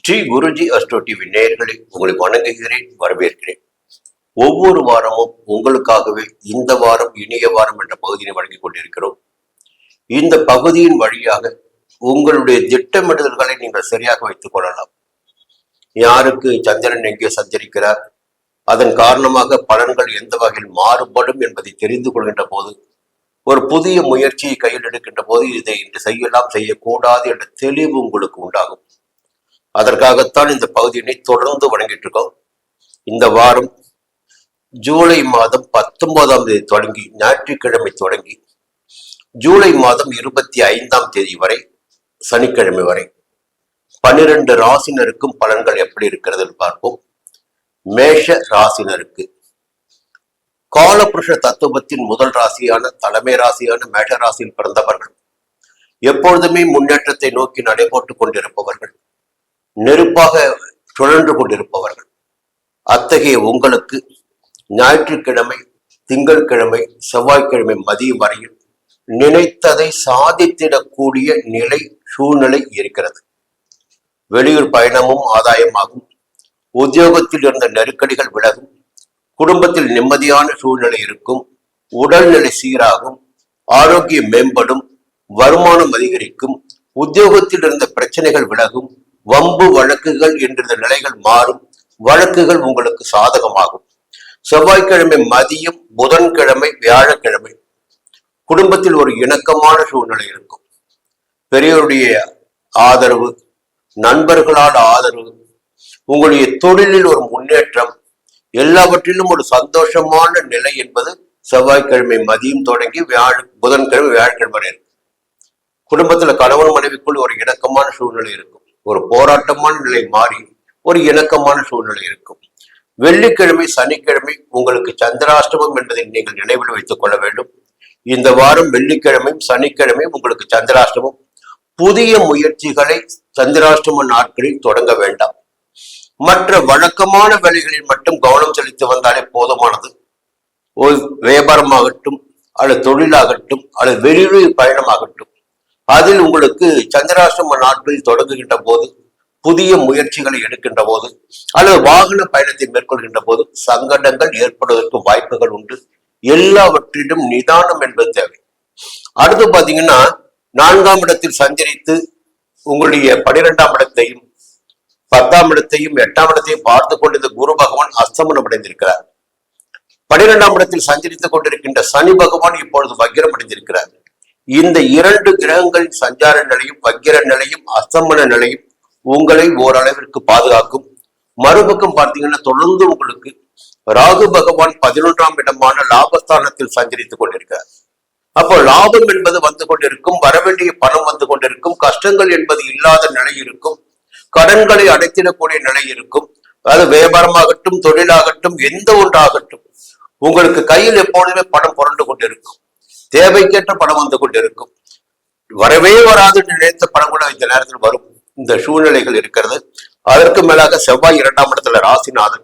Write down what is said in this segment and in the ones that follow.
Sri Guruji astro TV நேயர்களை உங்களை வணங்குகிறேன், வரவேற்கிறேன். ஒவ்வொரு வாரமும் உங்களுக்காகவே இந்த வாரம் இனிய வாரம் என்ற பகுதியை வழங்கிக் கொண்டிருக்கிறோம். இந்த பகுதியின் வழியாக உங்களுடைய திட்டமிடுதல்களை நீங்கள் சரியாக வைத்துக் கொள்ளலாம். யாருக்கு சந்திரன் எங்கே சஞ்சரிக்கிறார், அதன் காரணமாக பலன்கள் எந்த வகையில் மாறுபடும் என்பதை தெரிந்து கொள்கின்ற போது, ஒரு புதிய முயற்சியை கையில் எடுக்கின்ற போது இதை இன்று செய்யலாம் செய்யக்கூடாது என்ற தெளிவு உங்களுக்கு உண்டாகும். அதற்காகத்தான் இந்த பகுதியினை தொடர்ந்து வழங்கிட்டு இருக்கோம். இந்த வாரம் ஜூலை மாதம் 19ஆம் தேதி தொடங்கி, ஞாயிற்றுக்கிழமை தொடங்கி ஜூலை மாதம் 25ஆம் தேதி வரை, சனிக்கிழமை வரை 12 ராசினருக்கும் பலன்கள் எப்படி இருக்கிறது பார்ப்போம். மேஷ ராசினருக்கு காலபுருஷ தத்துவத்தின் முதல் ராசியான தலைமை ராசியான மேஷ ராசியில் பிறந்தவர்கள் எப்பொழுதுமே முன்னேற்றத்தை நோக்கி நடைபோட்டுக் கொண்டிருப்பவர்கள், நெருப்பாக சுழன்று கொண்டிருப்பவர்கள். அத்தகைய உங்களுக்கு ஞாயிற்றுக்கிழமை, திங்கட்கிழமை, செவ்வாய்க்கிழமை மதியம் வரையில் நினைத்ததை சாதித்திடக்கூடிய நிலை சூழ்நிலை இருக்கிறது. வெளியூர் பயணமும் ஆதாயமாகும். உத்தியோகத்தில் இருந்த நெருக்கடிகள் விலகும். குடும்பத்தில் நிம்மதியான சூழ்நிலை இருக்கும். உடல்நிலை சீராகும். ஆரோக்கியம் மேம்படும். வருமானம் அதிகரிக்கும். உத்தியோகத்தில் இருந்த பிரச்சனைகள் விலகும். வம்பு வழக்குகள் என்ற நிலைகள் மாறும். வழக்குகள் உங்களுக்கு சாதகமாகும். செவ்வாய்க்கிழமை மதியம், புதன்கிழமை, வியாழக்கிழமை குடும்பத்தில் ஒரு இணக்கமான சூழ்நிலை இருக்கும். பெரியோருடைய ஆதரவு, நண்பர்களால் ஆதரவு, உங்களுடைய தொழிலில் ஒரு முன்னேற்றம், எல்லாவற்றிலும் ஒரு சந்தோஷமான நிலை என்பது செவ்வாய்க்கிழமை மதியம் தொடங்கி புதன்கிழமை, வியாழக்கிழமை வரை இருக்கும். குடும்பத்துல கணவன் மனைவிக்குள் ஒரு இணக்கமான சூழ்நிலை இருக்கும். ஒரு போராட்டமான நிலை மாறி ஒரு இணக்கமான சூழ்நிலை இருக்கும். வெள்ளிக்கிழமை, சனிக்கிழமை உங்களுக்கு சந்திராஷ்டமம் என்பதை நீங்கள் நினைவில் வைத்துக் கொள்ள வேண்டும். இந்த வாரம் வெள்ளிக்கிழமையும் சனிக்கிழமையும் உங்களுக்கு சந்திராஷ்டமம். புதிய முயற்சிகளை சந்திராஷ்டம நாட்களில் தொடங்க வேண்டாம். மற்ற வழக்கமான வேலைகளில் மட்டும் கவனம் செலுத்தி வந்தாலே போதுமானது. ஒரு வியாபாரமாகட்டும், அல்லது தொழிலாகட்டும், அல்லது வெளியூர் பயணமாகட்டும், அதில் உங்களுக்கு சந்திராஷ்டம நாட்களில் தொடங்குகின்ற போது, புதிய முயற்சிகளை எடுக்கின்ற போது, அல்லது வாகன பயணத்தை மேற்கொள்கின்ற போது சங்கடங்கள் ஏற்படுவதற்கு வாய்ப்புகள் உண்டு. எல்லாவற்றிலும் நிதானம் என்பது தேவை. அடுத்து பாத்தீங்கன்னா, 4ஆம் இடத்தில் சஞ்சரித்து உங்களுடைய 12ஆம் இடத்தையும் 10ஆம் இடத்தையும் 8ஆம் இடத்தையும் பார்த்து கொண்டிருந்த குரு பகவான் அஸ்தமனம் அடைந்திருக்கிறார். 12ஆம் இடத்தில் சஞ்சரித்துக் கொண்டிருக்கின்ற சனி பகவான் இப்பொழுது வக்கிரம் அடைந்திருக்கிறார். இந்த 2 கிரகங்களின் சஞ்சார நிலையும், வக்கிர நிலையும், அஸ்தமன நிலையும் உங்களை ஓரளவிற்கு பாதுகாக்கும். மறுபக்கம் பார்த்தீங்கன்னா, தொடர்ந்து உங்களுக்கு ராகு பகவான் 11ஆம் இடமான லாபஸ்தானத்தில் சஞ்சரித்துக் கொண்டிருக்கிறார். அப்போ லாபம் என்பது வந்து கொண்டிருக்கும், வரவேண்டிய பணம் வந்து கொண்டிருக்கும், கஷ்டங்கள் என்பது இல்லாத நிலை இருக்கும், கடன்களை அடைத்திடக்கூடிய நிலை இருக்கும். அது வியாபாரமாகட்டும், தொழிலாகட்டும், எந்த ஒன்றாகட்டும், உங்களுக்கு கையில் எப்பொழுதுமே பணம் புரண்டு கொண்டிருக்கும். தேவைக்கேற்ற பணம் வந்து கொண்டிருக்கும். வரவே வராது நினைத்த பணம் கூட இந்த நேரத்தில் வரும். இந்த சூழ்நிலைகள் இருக்கிறது. அதற்கு மேலாக செவ்வாய் 2ஆம் இடத்துல ராசிநாதன்.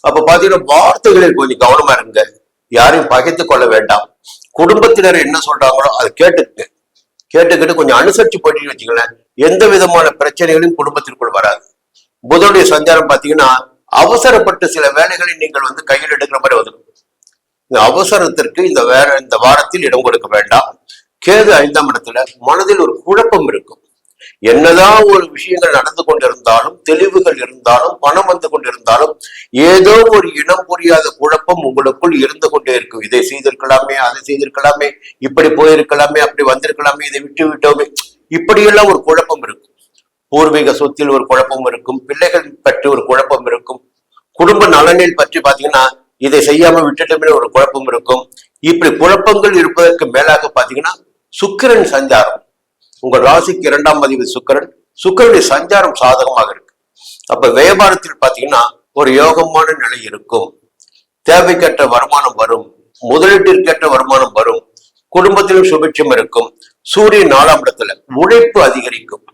அப்ப பாத்தீங்கன்னா, வார்த்தைகளில் கொஞ்சம் கவனமா இருங்க. யாரையும் பகைத்து கொள்ள வேண்டாம். குடும்பத்தினர் என்ன சொல்றாங்களோ அதை கேட்டுக்கிட்டு கொஞ்சம் அனுசரிச்சு போயிட்டு வச்சுங்களேன், எந்த விதமான பிரச்சனைகளையும் குடும்பத்திற்குள் வராது. புதனுடைய சஞ்சாரம் பாத்தீங்கன்னா, அவசரப்பட்டு சில வேலைகளை நீங்கள் கையில் எடுக்கிற மாதிரி வந்துடும். இந்த அவசரத்திற்கு இந்த வாரத்தில் இடம் கொடுக்க வேண்டாம். கேது 5ஆம் இடத்துல மனதில் ஒரு குழப்பம் இருக்கும். என்னதான் ஒரு விஷயங்கள் நடந்து கொண்டிருந்தாலும், தெளிவுகள் இருந்தாலும், பணம் வந்து கொண்டிருந்தாலும், ஏதோ ஒரு இனம் புரியாத குழப்பம் உங்களுக்குள் இருந்து கொண்டே இருக்கும். இதை செய்திருக்கலாமே, அதை செய்திருக்கலாமே, இப்படி போயிருக்கலாமே, அப்படி வந்திருக்கலாமே, இதை விட்டு விட்டோமே, இப்படியெல்லாம் ஒரு குழப்பம் இருக்கும். பூர்வீக சொத்தில் ஒரு குழப்பம் இருக்கும். பிள்ளைகள் பற்றி ஒரு குழப்பம் இருக்கும். குடும்ப நலனில் பற்றி பாத்தீங்கன்னா, இதை செய்யாம விட்டுட்டோமே ஒரு குழப்பம் இருக்கும். இப்படி குழப்பங்கள் இருப்பதற்கு மேலாக பாத்தீங்கன்னா, சுக்கிரன் சஞ்சாரம், உங்கள் ராசிக்கு 2ஆம் அதிபதி சுக்கிரனுடைய சஞ்சாரம் சாதகமாக இருக்கு. அப்ப வியாபாரத்தில் பாத்தீங்கன்னா ஒரு யோகமான நிலை இருக்கும். தேவைக்கேற்ற வருமானம் வரும். முதலீட்டிற்கேற்ற வருமானம் வரும். குடும்பத்திலும் சுபிட்சம் இருக்கும். சூரியன் 4ஆம் இடத்துல உழைப்பு அதிகரிக்கும்.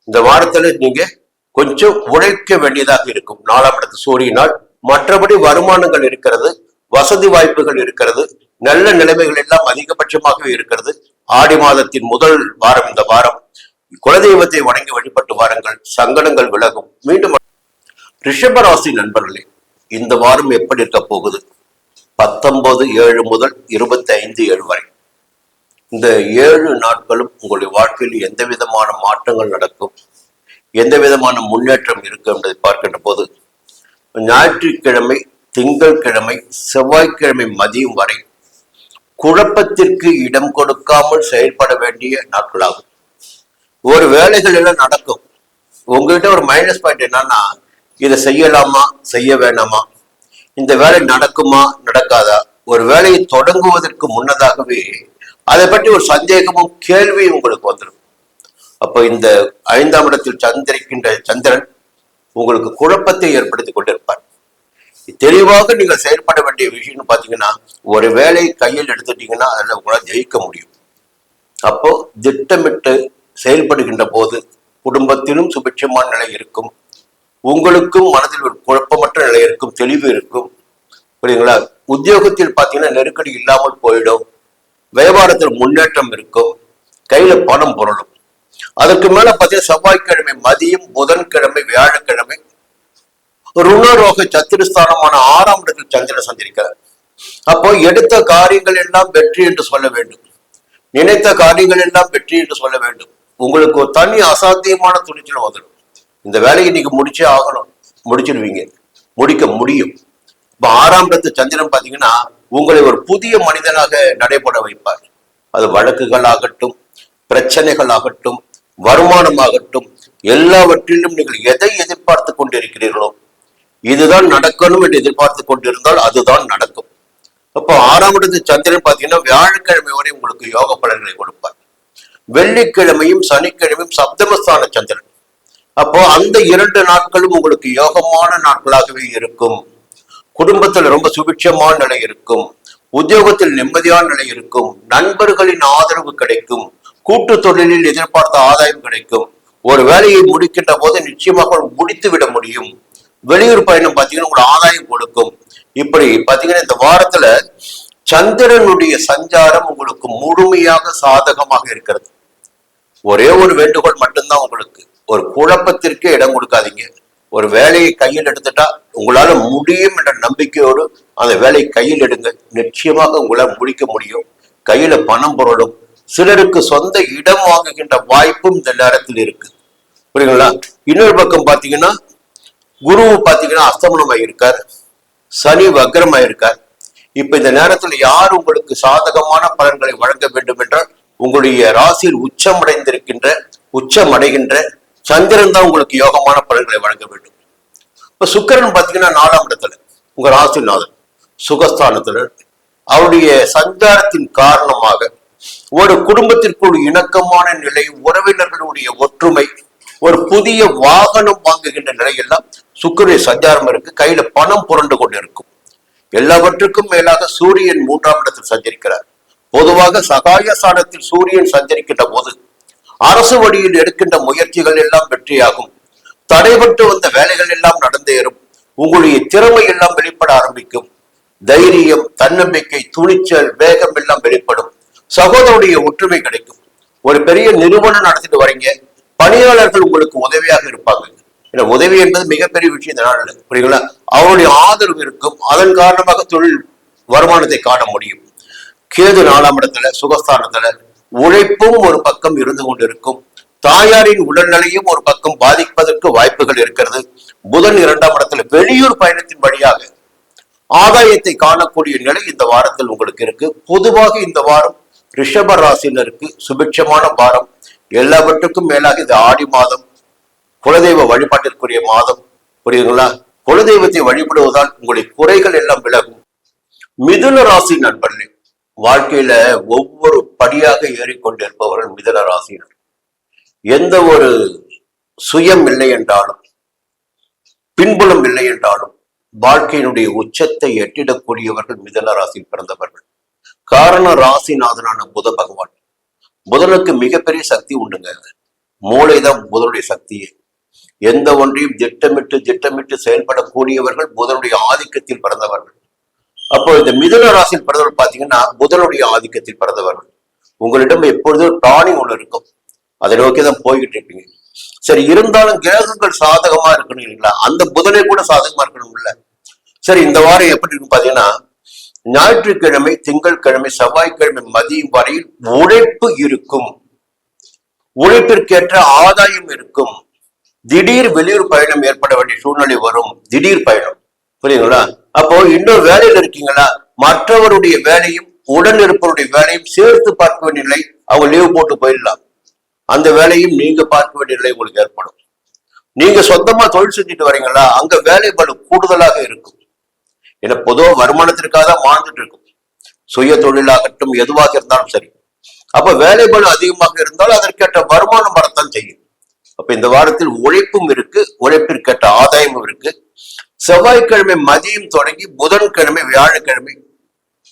இந்த வாரத்துல நீங்க கொஞ்சம் உழைக்க வேண்டியதாக இருக்கும் 4ஆம் இடத்து சூரியனால். மற்றபடி வருமானங்கள் இருக்கிறது, வசதி வாய்ப்புகள் இருக்கிறது, நல்ல நிலைமைகள் எல்லாம் அதிகபட்சமாகவே இருக்கிறது. ஆடி மாதத்தின் முதல் வாரம் இந்த வாரம் குலதெய்வத்தை வணங்கி வழிபட்டு வாருங்கள். சங்கடங்கள் விலகும். மீண்டும் ரிஷபராசி நண்பர்களே, இந்த வாரம் எப்படி இருக்க போகுது? 19/7 முதல் 25/7 வரை இந்த 7 நாட்களும் உங்களுடைய வாழ்க்கையில் எந்த விதமான மாற்றங்கள் நடக்கும், எந்த விதமான முன்னேற்றம் இருக்கும் என்பதை பார்க்கின்ற போது, ஞாயிற்றுக்கிழமை, திங்கட்கிழமை, செவ்வாய்க்கிழமை மதியம் வரை குழப்பத்திற்கு இடம் கொடுக்காமல் செயல்பட வேண்டிய நாட்களாகும். ஒரு வேலைகள் எல்லாம் நடக்கும். உங்ககிட்ட ஒரு மைனஸ் பாயிண்ட் என்னன்னா, இதை செய்யலாமா செய்ய வேணாமா, இந்த வேலை நடக்குமா நடக்காதா, ஒரு வேலையை தொடங்குவதற்கு முன்னதாகவே அதை பற்றி ஒரு சந்தேகமும் கேள்வியும் உங்களுக்கு வந்துடும். அப்ப இந்த 5ஆம் இடத்தில் சந்திரிக்கின்ற சந்திரன் உங்களுக்கு குழப்பத்தை ஏற்படுத்தி கொண்டிருப்பார். தெளிவாக நீங்கள் செயல்பட வேண்டிய விஷயம்னு பாத்தீங்கன்னா, ஒரு வேலையை கையில் எடுத்துட்டீங்கன்னா அதில் உங்களால் ஜெயிக்க முடியும். அப்போ திட்டமிட்டு செயல்படுகின்ற போது குடும்பத்திலும் சுபிட்சமான நிலை இருக்கும், உங்களுக்கும் மனதில் ஒரு குழப்பமற்ற நிலை இருக்கும், தெளிவு இருக்கும். புரியுங்களா? உத்தியோகத்தில் பார்த்தீங்கன்னா நெருக்கடி இல்லாமல் போயிடும், வியாபாரத்தில் முன்னேற்றம் இருக்கும், கையில பணம் புரளும். அதற்கு மேல பார்த்தீங்கன்னா செவ்வாய்க்கிழமை மதியம், புதன்கிழமை, வியாழக்கிழமை ருணரோக சத்துருஸ்தானமான 6ஆம் இடத்தில் சந்திரன் சந்திரிக்கிறார். அப்போ எடுத்த காரியங்கள் எல்லாம் வெற்றி என்று சொல்ல வேண்டும், நினைத்த காரியங்கள் எல்லாம் வெற்றி என்று சொல்ல வேண்டும். உங்களுக்கு ஒரு தனி அசாத்தியமான துணிச்சல் வந்துடும். இந்த வேலையை நீங்க முடிச்சே ஆகணும், முடிச்சிருவீங்க, முடிக்க முடியும். இப்ப 6ஆம் இடத்து சந்திரன் பாத்தீங்கன்னா உங்களை ஒரு புதிய மனிதனாக நடைபெற வைப்பார். அது வழக்குகள் ஆகட்டும், பிரச்சனைகள் ஆகட்டும், வருமானமாகட்டும், எல்லாவற்றிலும் நீங்கள் எதை எதிர்பார்த்து கொண்டிருக்கிறீர்களோ, இதுதான் நடக்கணும் என்று எதிர்பார்த்து கொண்டிருந்தால் அதுதான் நடக்கும். அப்போ 6ஆம் இடத்து சந்திரன் பாத்தீங்கன்னா வியாழக்கிழமை வரை உங்களுக்கு யோக பலன்களை கொடுப்பார். வெள்ளிக்கிழமையும் சனிக்கிழமையும் சப்தமஸ்தான சந்திரன். அப்போ அந்த 2 நாட்களும் உங்களுக்கு யோகமான நாட்களாகவே இருக்கும். குடும்பத்தில் ரொம்ப சுபிட்சமான நிலை இருக்கும், உத்தியோகத்தில் நிம்மதியான நிலை இருக்கும், நண்பர்களின் ஆதரவு கிடைக்கும், கூட்டு தொழிலில் எதிர்பார்த்த ஆதாயம் கிடைக்கும். ஒரு வேலையை முடிக்கின்ற போது நிச்சயமாக முடித்து விட முடியும். வெளியூர் பயணம் பார்த்தீங்கன்னா உங்களுக்கு ஆதாயம் கொடுக்கும். இப்படி பார்த்தீங்கன்னா இந்த வாரத்துல சந்திரனுடைய சஞ்சாரம் உங்களுக்கு முழுமையாக சாதகமாக இருக்கிறது. ஒரே ஒரு வேண்டுகோள் மட்டும்தான் உங்களுக்கு, ஒரு குழப்பத்திற்கு இடம் கொடுக்காதீங்க. ஒரு வேலையை கையில் எடுத்துட்டா உங்களால முடியும் என்ற நம்பிக்கையோடு அந்த வேலையை கையில் எடுங்க, நிச்சயமாக உங்களால் முடிக்க முடியும். கையில பணம் பொருளும், சிலருக்கு சொந்த இடம் வாங்குகின்ற வாய்ப்பும் இந்த நேரத்தில் இருக்கு. புரியுங்களா? இன்னொரு பக்கம் பாத்தீங்கன்னா குரு பாத்தீங்கன்னா அஸ்தமனமாயிருக்கார், சனி வக்ரமாயிருக்கார். இப்ப இந்த நேரத்துல யார் உங்களுக்கு சாதகமான பலன்களை வழங்க வேண்டும் என்றால் உங்களுடைய ராசியில் உச்சமடைகின்ற சந்திரன் தான் உங்களுக்கு யோகமான பலன்களை வழங்க வேண்டும். இப்ப சுக்கிரன் பாத்தீங்கன்னா 4ஆம் இடத்துல உங்க ராசிநாதன் சுகஸ்தானத்துல அவருடைய சஞ்சாரத்தின் காரணமாக ஒரு குடும்பத்திற்குள் இணக்கமான நிலை, உறவினர்களுடைய ஒற்றுமை, ஒரு புதிய வாகனம் வாங்குகின்ற நிலையெல்லாம் சுக்கிரனுடைய சஞ்சாரம் இருக்கு. கையில பணம் புரண்டு கொண்டு இருக்கும். எல்லாவற்றுக்கும் மேலாக சூரியன் 3ஆம் இடத்தில் சஞ்சரிக்கிறார். பொதுவாக சகாயஸ்தானத்தில் சூரியன் சஞ்சரிக்கின்ற போது அரசு வழியில் எடுக்கின்ற முயற்சிகள் எல்லாம் வெற்றியாகும். தடைபட்டு வந்த வேலைகள் எல்லாம் நடந்தேறும். உங்களுடைய திறமை எல்லாம் வெளிப்பட ஆரம்பிக்கும். தைரியம், தன்னம்பிக்கை, துணிச்சல், வேகம் எல்லாம் வெளிப்படும். சகோதரருடைய ஒற்றுமை கிடைக்கும். ஒரு பெரிய நிறுவனம் நடத்திட்டு வரீங்க, பணியாளர்கள் உங்களுக்கு உதவியாக இருப்பாங்க. ஏன்னா உதவி என்பது மிகப்பெரிய விஷயம் இந்த நாளில், புரியுங்களா? அவருடைய ஆதரவு இருக்கும். அதன் காரணமாக தொழில் வருமானத்தை காண முடியும். கேது 4ஆம் இடத்துல சுகஸ்தானத்துல உழைப்பும் ஒரு பக்கம் இருந்து கொண்டிருக்கும். தாயாரின் உடல்நிலையும் ஒரு பக்கம் பாதிப்பதற்கு வாய்ப்புகள் இருக்கிறது. புதன் 2ஆம் இடத்துல வெளியூர் பயணத்தின் வழியாக ஆதாயத்தை காணக்கூடிய நிலை இந்த வாரத்தில் உங்களுக்கு இருக்கு. பொதுவாக இந்த வாரம் ரிஷப ராசினருக்கு சுபிட்சமான வாரம். எல்லாவற்றுக்கும் மேலாக இது ஆடி மாதம், குலதெய்வ வழிபாட்டிற்குரிய மாதம். புரியுதுங்களா? குலதெய்வத்தை வழிபடுவதால் உங்களுடைய குறைகள் எல்லாம் விலகும். மிதுன ராசி நண்பர்களே, வாழ்க்கையில ஒவ்வொரு படியாக ஏறிக்கொண்டிருப்பவர்கள் மிதுன ராசினர். எந்த ஒரு சுயம் இல்லை என்றாலும், பின்புலம் இல்லை என்றாலும் வாழ்க்கையினுடைய உச்சத்தை எட்டிடக்கூடியவர்கள் மிதுன ராசியில் பிறந்தவர்கள். காரண ராசிநாதனான புத பகவான். புதனுக்கு மிகப்பெரிய சக்தி உண்டுங்க. மூளைதான் புதனுடைய சக்தியே. எந்த ஒன்றையும் திட்டமிட்டு செயல்படக்கூடியவர்கள் புதனுடைய ஆதிக்கத்தில் பிறந்தவர்கள். அப்போ இந்த மிதுன ராசியில் பிறந்தவர்கள் பாத்தீங்கன்னா புதனுடைய ஆதிக்கத்தில் பிறந்தவர்கள். உங்களிடம் எப்பொழுதும் பிளானிங் ஒண்ணு இருக்கும், அதை நோக்கிதான் போய்கிட்டு இருப்பீங்க. சரி, இருந்தாலும் கிரகங்கள் சாதகமா இருக்கணும் இல்லைங்களா? அந்த புதனை கூட சாதகமா இருக்கணும் இல்ல? சரி, இந்த வாரம் எப்படி இருக்கு பாத்தீங்கன்னா, ஞாயிற்றுக்கிழமை, திங்கட்கிழமை, செவ்வாய்க்கிழமை மதியம் வரையில் உழைப்பு இருக்கும். உழைப்பிற்கேற்ற ஆதாயம் இருக்கும். திடீர் வெளியூர் பயணம் ஏற்பட வேண்டிய சூழ்நிலை வரும். திடீர் பயணம், புரியுங்களா? அப்போ இன்னொரு வேலையில இருக்கீங்களா, மற்றவருடைய வேலையும் உடன் இருப்பவருடைய வேலையும் சேர்த்து பார்க்க வேண்டிய நிலை, அவங்க லீவ் போட்டு போயிடலாம். அந்த வேலையும் நீங்க பார்க்க வேண்டிய நிலை உங்களுக்கு ஏற்படும். நீங்க சொந்தமா தொழில் செஞ்சுட்டு வரீங்களா, அங்க வேலை பளு கூடுதலாக இருக்கும். ஏன்னா பொதுவாக வருமானத்திற்காக தான் வாழ்ந்துட்டு இருக்கும். சுய தொழிலாகட்டும் எதுவாக இருந்தாலும் சரி. அப்ப வேலை பளு அதிகமாக இருந்தால் அதற்கேற்ற வருமானம் வரத்தான் செய்யும். அப்ப இந்த வாரத்தில் உழைப்பும் இருக்கு, உழைப்பிற்கேற்ற ஆதாயமும் இருக்கு. செவ்வாய்க்கிழமை மதியம் தொடங்கி புதன்கிழமை, வியாழக்கிழமை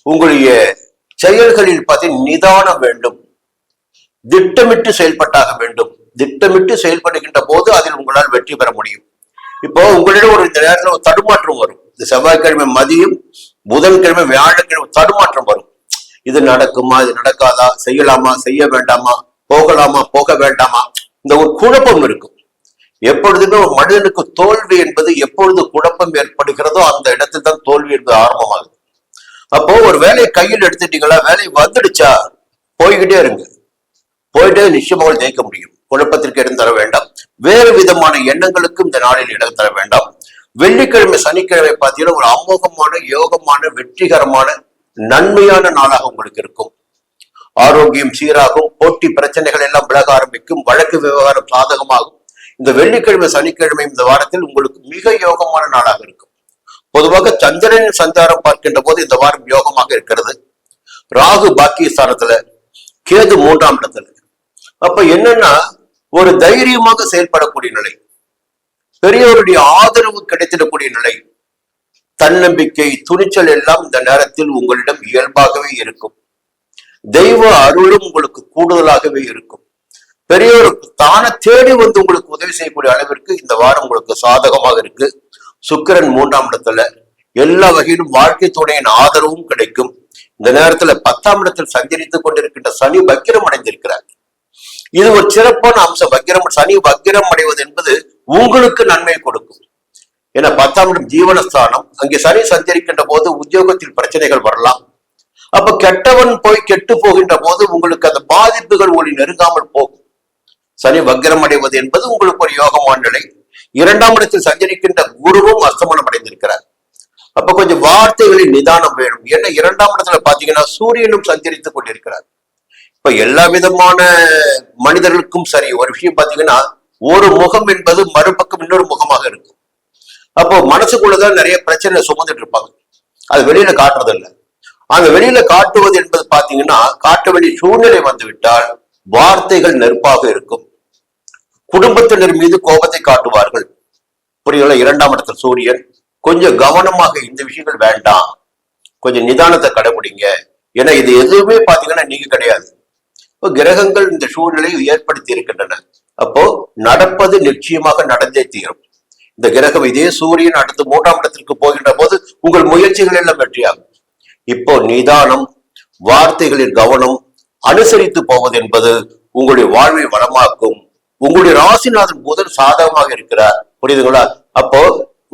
உங்களுடைய செயல்களில் பார்த்து நிதானம் வேண்டும். திட்டமிட்டு செயல்பட்டாக வேண்டும். திட்டமிட்டு செயல்படுகின்ற போது அதில் உங்களால் வெற்றி பெற முடியும். இப்போ உங்களிடம் ஒரு இந்த நேரத்தில் ஒரு தடுமாற்றம் வரும். இந்த செவ்வாய்க்கிழமை மதியம், புதன்கிழமை, வியாழக்கிழமை தடுமாற்றம் வரும். இது நடக்குமா, இது நடக்காதா, செய்யலாமா, செய்ய வேண்டாமா, போகலாமா, போக வேண்டாமா, இந்த ஒரு குழப்பம் இருக்கும். எப்பொழுதுமே ஒரு மனிதனுக்கு தோல்வி என்பது எப்பொழுது குழப்பம் ஏற்படுகிறதோ அந்த இடத்துல தான் தோல்வி என்பது ஆரம்பமாகுது. அப்போ ஒரு வேலையை கையில் எடுத்துட்டீங்களா, வேலை வந்துடுச்சா, போய்கிட்டே இருங்க. போயிட்டே நிச்சயமாக ஜெயிக்க முடியும். குழப்பத்திற்கு இடம் தர வேண்டாம். வேறு விதமான எண்ணங்களுக்கும் இந்த நாளில் இடம் தர வேண்டாம். வெள்ளிக்கிழமை, சனிக்கிழமை பார்த்தீங்கன்னா ஒரு அமோகமான, யோகமான, வெற்றிகரமான, நன்மையான நாளாக உங்களுக்கு இருக்கும். ஆரோக்கியம் சீராகும். போட்டி பிரச்சனைகள் எல்லாம் விலக ஆரம்பிக்கும். வழக்கு விவகாரம் சாதகமாகும். இந்த வெள்ளிக்கிழமை, சனிக்கிழமை இந்த வாரத்தில் உங்களுக்கு மிக யோகமான நாளாக இருக்கும். பொதுவாக சந்திரனின் சஞ்சாரம் பார்க்கின்ற போது இந்த வாரம் யோகமாக இருக்கிறது. ராகு பாக்கியஸ்தானத்துல, கேது 3ஆம் இடத்துல. அப்ப என்னன்னா ஒரு தைரியமாக செயல்படக்கூடிய நிலை, பெரியவருடைய ஆதரவு கிடைத்திடக்கூடிய நிலை, தன்னம்பிக்கை, துணிச்சல் எல்லாம் இந்த நேரத்தில் உங்களிடம் இயல்பாகவே இருக்கும். தெய்வ அருளும் உங்களுக்கு கூடுதலாகவே இருக்கும். பெரியவருக்கு தான தேடி வந்து உங்களுக்கு உதவி செய்யக்கூடிய அளவிற்கு இந்த வாரம் உங்களுக்கு சாதகமாக இருக்கு. சுக்கிரன் 3ஆம் இடத்துல, எல்லா வகையிலும் வாழ்க்கை துணையின் ஆதரவும் கிடைக்கும். இந்த நேரத்துல 10ஆம் இடத்தில் சஞ்சரித்துக் கொண்டிருக்கின்ற சனி வக்கிரம் அடைந்திருக்கிறார். இது ஒரு சிறப்பான அம்சம். சனி வக்கிரம் அடைவது என்பது உங்களுக்கு நன்மை கொடுக்கும். ஏன்னா 10ஆம் இடம் ஜீவனஸ்தானம். அங்கே சனி சஞ்சரிக்கின்ற போது உத்தியோகத்தில் பிரச்சனைகள் வரலாம். அப்ப கெட்டவன் போய் கெட்டு போகின்ற போது உங்களுக்கு அந்த பாதிப்புகள் ஒளி நெருங்காமல் போகும். சனி வக்கிரம் அடைவது என்பது உங்களுக்கு ஒரு யோகமான நிலை. 2ஆம் இடத்தில் சஞ்சரிக்கின்ற குருவும் அஸ்தமனம் அடைந்திருக்கிறார். அப்ப கொஞ்சம் வார்த்தைகளில் நிதானம் வேணும். ஏன்னா 2ஆம் இடத்துல பாத்தீங்கன்னா சூரியனும் சஞ்சரித்துக் கொண்டிருக்கிறார். இப்ப எல்லா விதமான மனிதர்களுக்கும் சரி, ஒரு விஷயம் பாத்தீங்கன்னா ஒரு முகம் என்பது மறுபக்கம் இன்னொரு முகமாக இருக்கும். அப்போ மனசுக்குள்ளதான் நிறைய பிரச்சனை சுமந்துட்டு இருப்பாங்க. அது வெளியில காட்டுறது இல்லை. அந்த வெளியில காட்டுவது என்பது பாத்தீங்கன்னா காட்ட வேண்டிய சூழ்நிலை வந்துவிட்டால் வார்த்தைகள் நெருப்பாக இருக்கும். குடும்பத்தினர் மீது கோபத்தை காட்டுவார்கள். புரியல? 2ஆம் இடத்துல சூரியன். கொஞ்சம் கவனமாக இந்த விஷயங்கள் வேண்டாம், கொஞ்சம் நிதானத்தை கடைபிடிங்க. ஏன்னா இது எதுவுமே பாத்தீங்கன்னா நீங்க கிடையாது. இப்போ கிரகங்கள் இந்த சூழ்நிலையை ஏற்படுத்தி இருக்கின்றன. அப்போ நடப்பது நிச்சயமாக நடந்தே தீரும். இந்த கிரகம் இதே சூரியன் அடுத்து 3ஆம் இடத்திற்கு போகின்ற போது உங்கள் முயற்சிகள் எல்லாம் வெற்றியாகும். இப்போ நிதானம், வார்த்தைகளில் கவனம், அனுசரித்து போவது என்பது உங்களுடைய வாழ்வை வளமாக்கும். உங்களுடைய ராசிநாதன் புதன் சாதகமாக இருக்கிறார். புரியுதுங்களா? அப்போ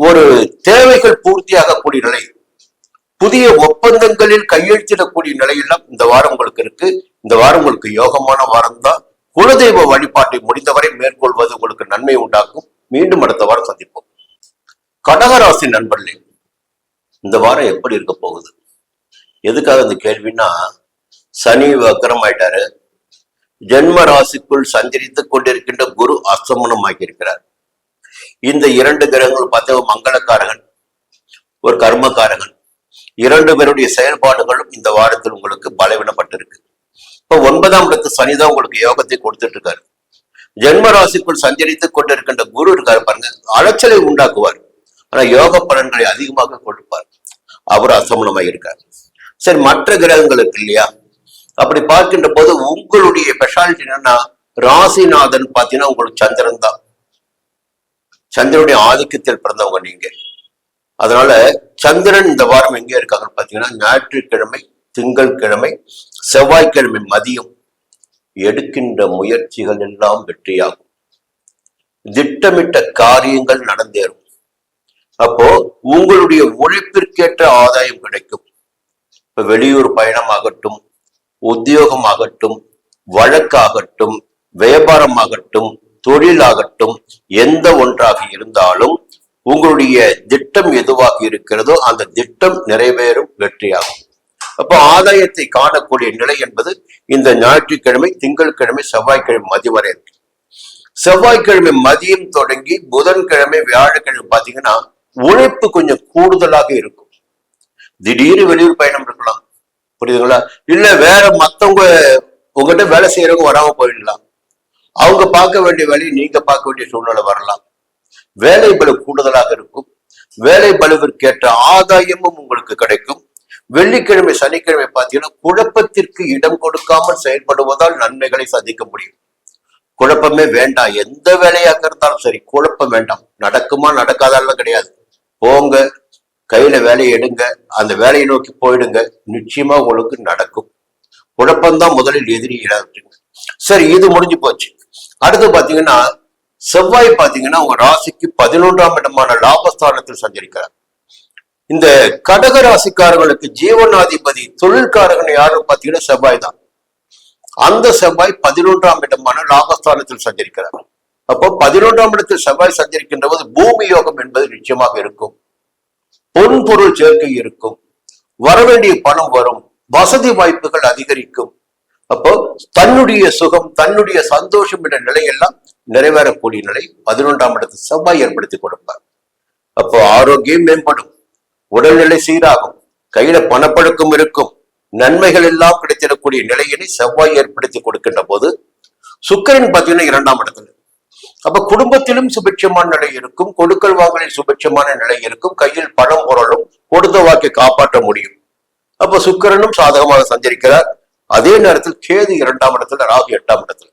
ஒரு தேவைகள் பூர்த்தியாக கூடிய நிலை, புதிய ஒப்பந்தங்களில் கையெழுத்திடக்கூடிய நிலையெல்லாம் இந்த வாரம் உங்களுக்கு இருக்கு. இந்த வாரம் உங்களுக்கு யோகமான வாரம் தான். குலதெய்வ வழிபாட்டை முடிந்தவரை மேற்கொள்வது உங்களுக்கு நன்மை உண்டாக்கும். மீண்டும் அடுத்த வாரம் சந்திப்போம். கடகராசி நண்பர்களே, இந்த வாரம் எப்படி இருக்க போகுது? எதுக்காக இந்த கேள்வின்னா, சனி வக்கரம் ஆயிட்டாரு. ஜென்ம ராசிக்குள் சஞ்சரித்துக் கொண்டிருக்கின்ற குரு அஸ்தமனம் ஆகியிருக்கிறார். இந்த 2 கிரகங்கள் பார்த்தா மங்களக்காரகன், ஒரு கர்மக்காரகன். 2 பேருடைய செயல்பாடுகளும் இந்த வாரத்தில் உங்களுக்கு பலவீனப்பட்டிருக்கு. இப்ப 9ஆம் இடத்து சனிதான் உங்களுக்கு யோகத்தை கொடுத்துட்டு இருக்காரு. ஜென்ம ராசிக்குள் சஞ்சரித்துக் கொண்டிருக்கின்ற குரு இருக்காரு பாருங்க, அலைச்சலை உண்டாக்குவார். ஆனா யோக பலன்களை அதிகமாக கொடுப்பார். அவர் அஸ்தமனமாக இருக்கார். சரி, மற்ற கிரகங்களுக்கு இல்லையா? அப்படி பார்க்கின்ற போது உங்களுடைய ஸ்பெஷாலிட்டி என்னன்னா, ராசிநாதன் பாத்தீங்கன்னா உங்களுக்கு சந்திரன் தான். சந்திரனுடைய ஆதிக்கத்தில் பிறந்தவங்க நீங்க. அதனால சந்திரன் இந்த வாரம் எங்க இருக்காங்கன்னு பாத்தீங்கன்னா, ஞாயிற்றுக்கிழமை, திங்கட்கிழமை, செவ்வாய்க்கிழமை மதியம் எடுக்கின்ற முயற்சிகள் எல்லாம் வெற்றியாகும். திட்டமிட்ட காரியங்கள் நடந்தேறும். அப்போ உங்களுடைய உழைப்பிற்கேற்ற ஆதாயம் கிடைக்கும். இப்ப வெளியூர் பயணமாகட்டும், உத்தியோகமாகட்டும், வழக்காகட்டும், வியாபாரமாகட்டும், தொழிலாகட்டும், எந்த ஒன்றாக இருந்தாலும் உங்களுடைய திட்டம் எதுவாக இருக்கிறதோ அந்த திட்டம் நிறைவேறும், வெற்றியாகும். அப்போ ஆதாயத்தை காணக்கூடிய நிலை என்பது இந்த ஞாயிற்றுக்கிழமை, திங்கட்கிழமை, செவ்வாய்க்கிழமை மதியம் வரை இருக்கு. செவ்வாய்க்கிழமை மதியம் தொடங்கி புதன்கிழமை, வியாழக்கிழமை பாத்தீங்கன்னா உழைப்பு கொஞ்சம் கூடுதலாக இருக்கும். திடீர்னு வெளியூர் பயணம் இருக்கலாம், புரியுதுங்களா? இல்ல வேற மத்தவங்க உங்ககிட்ட வேலை செய்யறவங்க வராம போயிடலாம். அவங்க பார்க்க வேண்டிய வேலையை நீங்க பார்க்க வேண்டிய சூழ்நிலை வரலாம். வேலை பளு கூடுதலாக இருக்கும். வேலை பளுவிற்கேற்ற ஆதாயமும் உங்களுக்கு கிடைக்கும். வெள்ளிக்கிழமை, சனிக்கிழமை பார்த்தீங்கன்னா குழப்பத்திற்கு இடம் கொடுக்காமல் செயல்படுவதால் நன்மைகளை சந்திக்க முடியும். குழப்பமே வேண்டாம். எந்த வேலையாக இருந்தாலும் சரி, குழப்பம் வேண்டாம். நடக்குமா நடக்காதாலும் கிடையாது. போங்க, கையில வேலையை எடுங்க, அந்த வேலையை நோக்கி போயிடுங்க, நிச்சயமா உங்களுக்கு நடக்கும். குழப்பம்தான் முதலில் எதிரி இடாது. சரி, இது முடிஞ்சு போச்சு. அடுத்து பாத்தீங்கன்னா செவ்வாய் பாத்தீங்கன்னா உங்க ராசிக்கு 11ஆம் இடமான லாபஸ்தானத்தில் சஞ்சரிக்கிறார். இந்த கடக ராசிக்காரர்களுக்கு ஜீவனாதிபதி தொழில்காரகன் யாரும் பாத்தீங்கன்னா செவ்வாய் தான். அந்த செவ்வாய் 11ஆம் இடமான லாபஸ்தானத்தில் சஞ்சரிக்கிறார். அப்போ 11ஆம் இடத்தில் செவ்வாய் சஞ்சரிக்கின்ற போது பூமி யோகம் என்பது நிச்சயமாக இருக்கும். பொன் பொருள் சேர்க்கை இருக்கும். வரவேண்டிய பணம் வரும். வசதி வாய்ப்புகள் அதிகரிக்கும். அப்போ தன்னுடைய சுகம், தன்னுடைய சந்தோஷம் என்ற நிலையெல்லாம் நிறைவேறக்கூடிய நிலை 11ஆம் இடத்தில் செவ்வாய் ஏற்படுத்தி கொடுப்பார். அப்போ ஆரோக்கியம் மேம்படும், உடல்நிலை சீராகும், கையில பணப்பழக்கம் இருக்கும், நன்மைகள் எல்லாம் கிடைத்திடக்கூடிய நிலையினை செவ்வாய் ஏற்படுத்தி கொடுக்கின்ற போது சுக்கிரன் பார்த்தீங்கன்னா 2ஆம் இடத்துல. அப்ப குடும்பத்திலும் சுபிட்சமான நிலை இருக்கும், கொடுக்கல் வாங்கலில் சுபிட்சமான நிலை இருக்கும், கையில் பணம் பொருளும் கொடுத்த வாக்கை காப்பாற்ற முடியும். அப்ப சுக்கிரனும் சாதகமாக சஞ்சரிக்கிறார். அதே நேரத்தில் கேது 2ஆம் இடத்துல, ராகு 8ஆம் இடத்துல.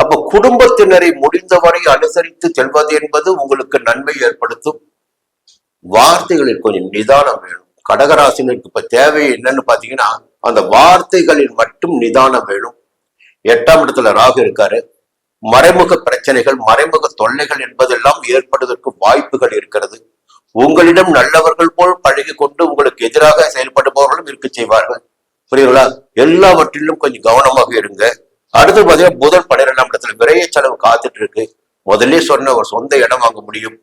அப்ப குடும்பத்தினரை முடிந்தவரை அனுசரித்து செல்வது என்பது உங்களுக்கு நன்மை ஏற்படுத்தும். வார்த்தைகளில் கொஞ்சம் நிதானம் வேணும். கடகராசினருக்கு இப்ப தேவை என்னன்னு பாத்தீங்கன்னா அந்த வார்த்தைகளில் மட்டும் நிதானம் வேணும். 8ஆம் இடத்துல ராகு இருக்காரு. மறைமுக பிரச்சனைகள், மறைமுக தொல்லைகள் என்பதெல்லாம் ஏற்படுவதற்கு வாய்ப்புகள் இருக்கிறது. உங்களிடம் நல்லவர்கள் போல் பழகி கொண்டு உங்களுக்கு எதிராக செயல்படுபவர்களும் இருக்க செய்வார்கள். புரியுங்களா? எல்லாவற்றிலும் கொஞ்சம் கவனமாக இருங்க. அடுத்து பாத்தீங்கன்னா புதன் 12ஆம் இடத்துல விரைய செலவு காத்துட்டு இருக்கு. முதல்ல சொன்ன ஒரு சொந்த இடம் வாங்க முடியும்,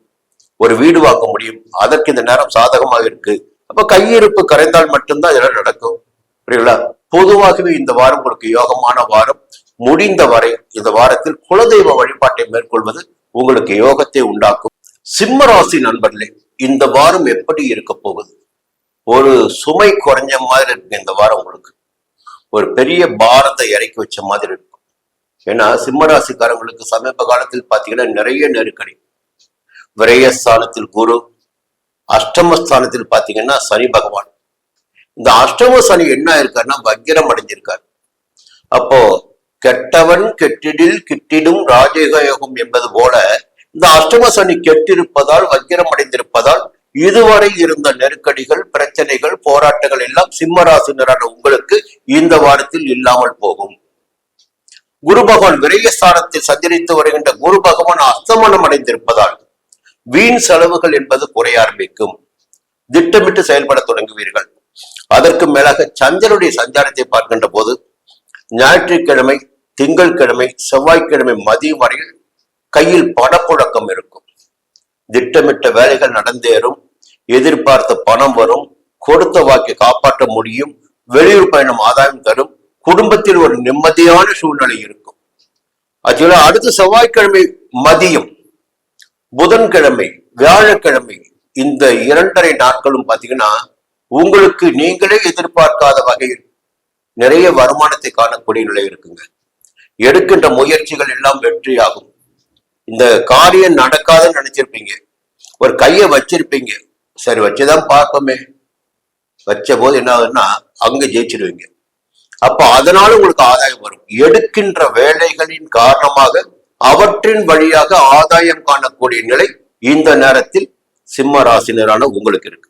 ஒரு வீடு வாங்க முடியும். அதற்கு இந்த நேரம் சாதகமாக இருக்கு. அப்ப கையிருப்பு கரைந்தால் மட்டும்தான் இதெல்லாம் நடக்கும். புரியுங்களா? பொதுவாகவே இந்த வாரம் உங்களுக்கு யோகமான வாரம். முடிந்த வரை இந்த வாரத்தில் குலதெய்வ வழிபாட்டை மேற்கொள்வது உங்களுக்கு யோகத்தை உண்டாக்கும். சிம்ம ராசி நண்பர்களே, இந்த வாரம் எப்படி இருக்க போகுது? ஒரு சுமை குறைஞ்ச மாதிரி இருக்கு இந்த வாரம். உங்களுக்கு ஒரு பெரிய பாரத்தை இறக்கி வச்ச மாதிரி இருக்கும். ஏன்னா சிம்மராசிக்காரங்களுக்கு சமீப காலத்தில் பாத்தீங்கன்னா நிறைய நெருக்கடி. விரயஸ்தானத்தில் குரு, அஷ்டமஸ்தானத்தில் பாத்தீங்கன்னா சனி பகவான். இந்த அஷ்டம சனி என்ன இருக்காருன்னா வக்கிரம் அடைஞ்சிருக்காரு. அப்போ கெட்டவன் கெட்டிடில் கிட்டிடும் ராஜயோகம் என்பது போல இந்த அஷ்டம சனி கெட்டிருப்பதால், வக்கிரம் அடைந்திருப்பதால் இதுவரை இருந்த நெருக்கடிகள், பிரச்சனைகள், போராட்டங்கள் எல்லாம் சிம்மராசினரான உங்களுக்கு இந்த வாரத்தில் இல்லாமல் போகும். குரு பகவான் விரயஸ்தானத்தில் சஞ்சரித்து வருகின்ற குரு பகவான் அஸ்தமனம் அடைந்திருப்பதால் வீண் செலவுகள் என்பது குறைய ஆரம்பிக்கும். திட்டமிட்டு செயல்பட தொடங்குவீர்கள். அதற்கு மேலாக சந்திரனுடைய சஞ்சாரத்தை பார்க்கின்ற போது ஞாயிற்றுக்கிழமை, திங்கட்கிழமை, செவ்வாய்க்கிழமை மதியம் வரையில் கையில் பணப்புழக்கம் இருக்கும். திட்டமிட்ட வேலைகள் நடந்தேறும். எதிர்பார்த்த பணம் வரும். கொடுத்த வாக்கை காப்பாற்ற முடியும். வெளியூர் பயணம் ஆதாயம் தரும். குடும்பத்தில் ஒரு நிம்மதியான சூழ்நிலை இருக்கும். ஆக்சுவலா அடுத்த செவ்வாய்க்கிழமை மதியம், புதன்கிழமை, வியாழக்கிழமை இந்த 2.5 நாட்களும் பாத்தீங்கன்னா உங்களுக்கு நீங்களே எதிர்பார்க்காத வகையில் நிறைய வருமானத்தை காணக்கூடிய நிலை இருக்குங்க. எடுக்கின்ற முயற்சிகள் எல்லாம் வெற்றியாகும். இந்த காரியம் நடக்காதுன்னு நினைச்சிருப்பீங்க, ஒரு கையை வச்சிருப்பீங்க, சரி வச்சுதான் பார்ப்போமே, வச்ச போது என்ன ஆகுதுன்னா அங்க ஜெயிச்சிருவீங்க. அப்ப அதனால உங்களுக்கு ஆதாயம் வரும். எடுக்கின்ற வேலைகளின் காரணமாக அவற்றின் வழியாக ஆதாயம் காணக்கூடிய நிலை இந்த நேரத்தில் சிம்ம ராசினரான உங்களுக்கு இருக்கு.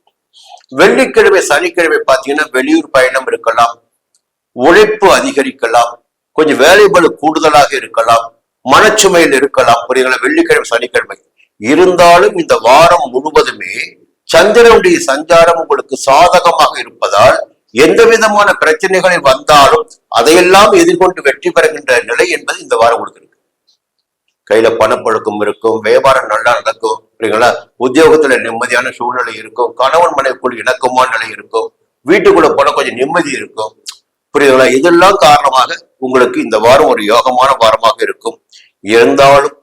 வெள்ளிக்கிழமை, சனிக்கிழமை பாத்தீங்கன்னா வெளியூர் பயணம் இருக்கலாம், உழைப்பு அதிகரிக்கலாம், கொஞ்சம் வேலைபளு கூடுதலாக இருக்கலாம், மனச்சுமையில் இருக்கலாம். புரியுங்களா? வெள்ளிக்கிழமை சனிக்கிழமை இருந்தாலும் இந்த வாரம் முழுவதுமே சந்திரனுடைய சஞ்சாரம் உங்களுக்கு சாதகமாக இருப்பதால் எந்த விதமான பிரச்சனைகளை வந்தாலும் அதையெல்லாம் எதிர்கொண்டு வெற்றி பெறுகின்ற நிலை என்பது இந்த வாரம் உங்களுக்கு இருக்கு. கையில பணப்பழக்கம் இருக்கும், வியாபாரம் நல்லா நடக்கும், புரியுங்களா? உத்தியோகத்துல நிம்மதியான சூழ்நிலை இருக்கும், கணவன் மனைவிக்குள் இணக்கமான நிலை இருக்கும், வீட்டுக்குள்ள போன கொஞ்சம் நிம்மதி இருக்கும், புரியுதுங்களா? இதெல்லாம் காரணமாக உங்களுக்கு இந்த வாரம் ஒரு யோகமான வாரமாக இருக்கும். இருந்தாலும்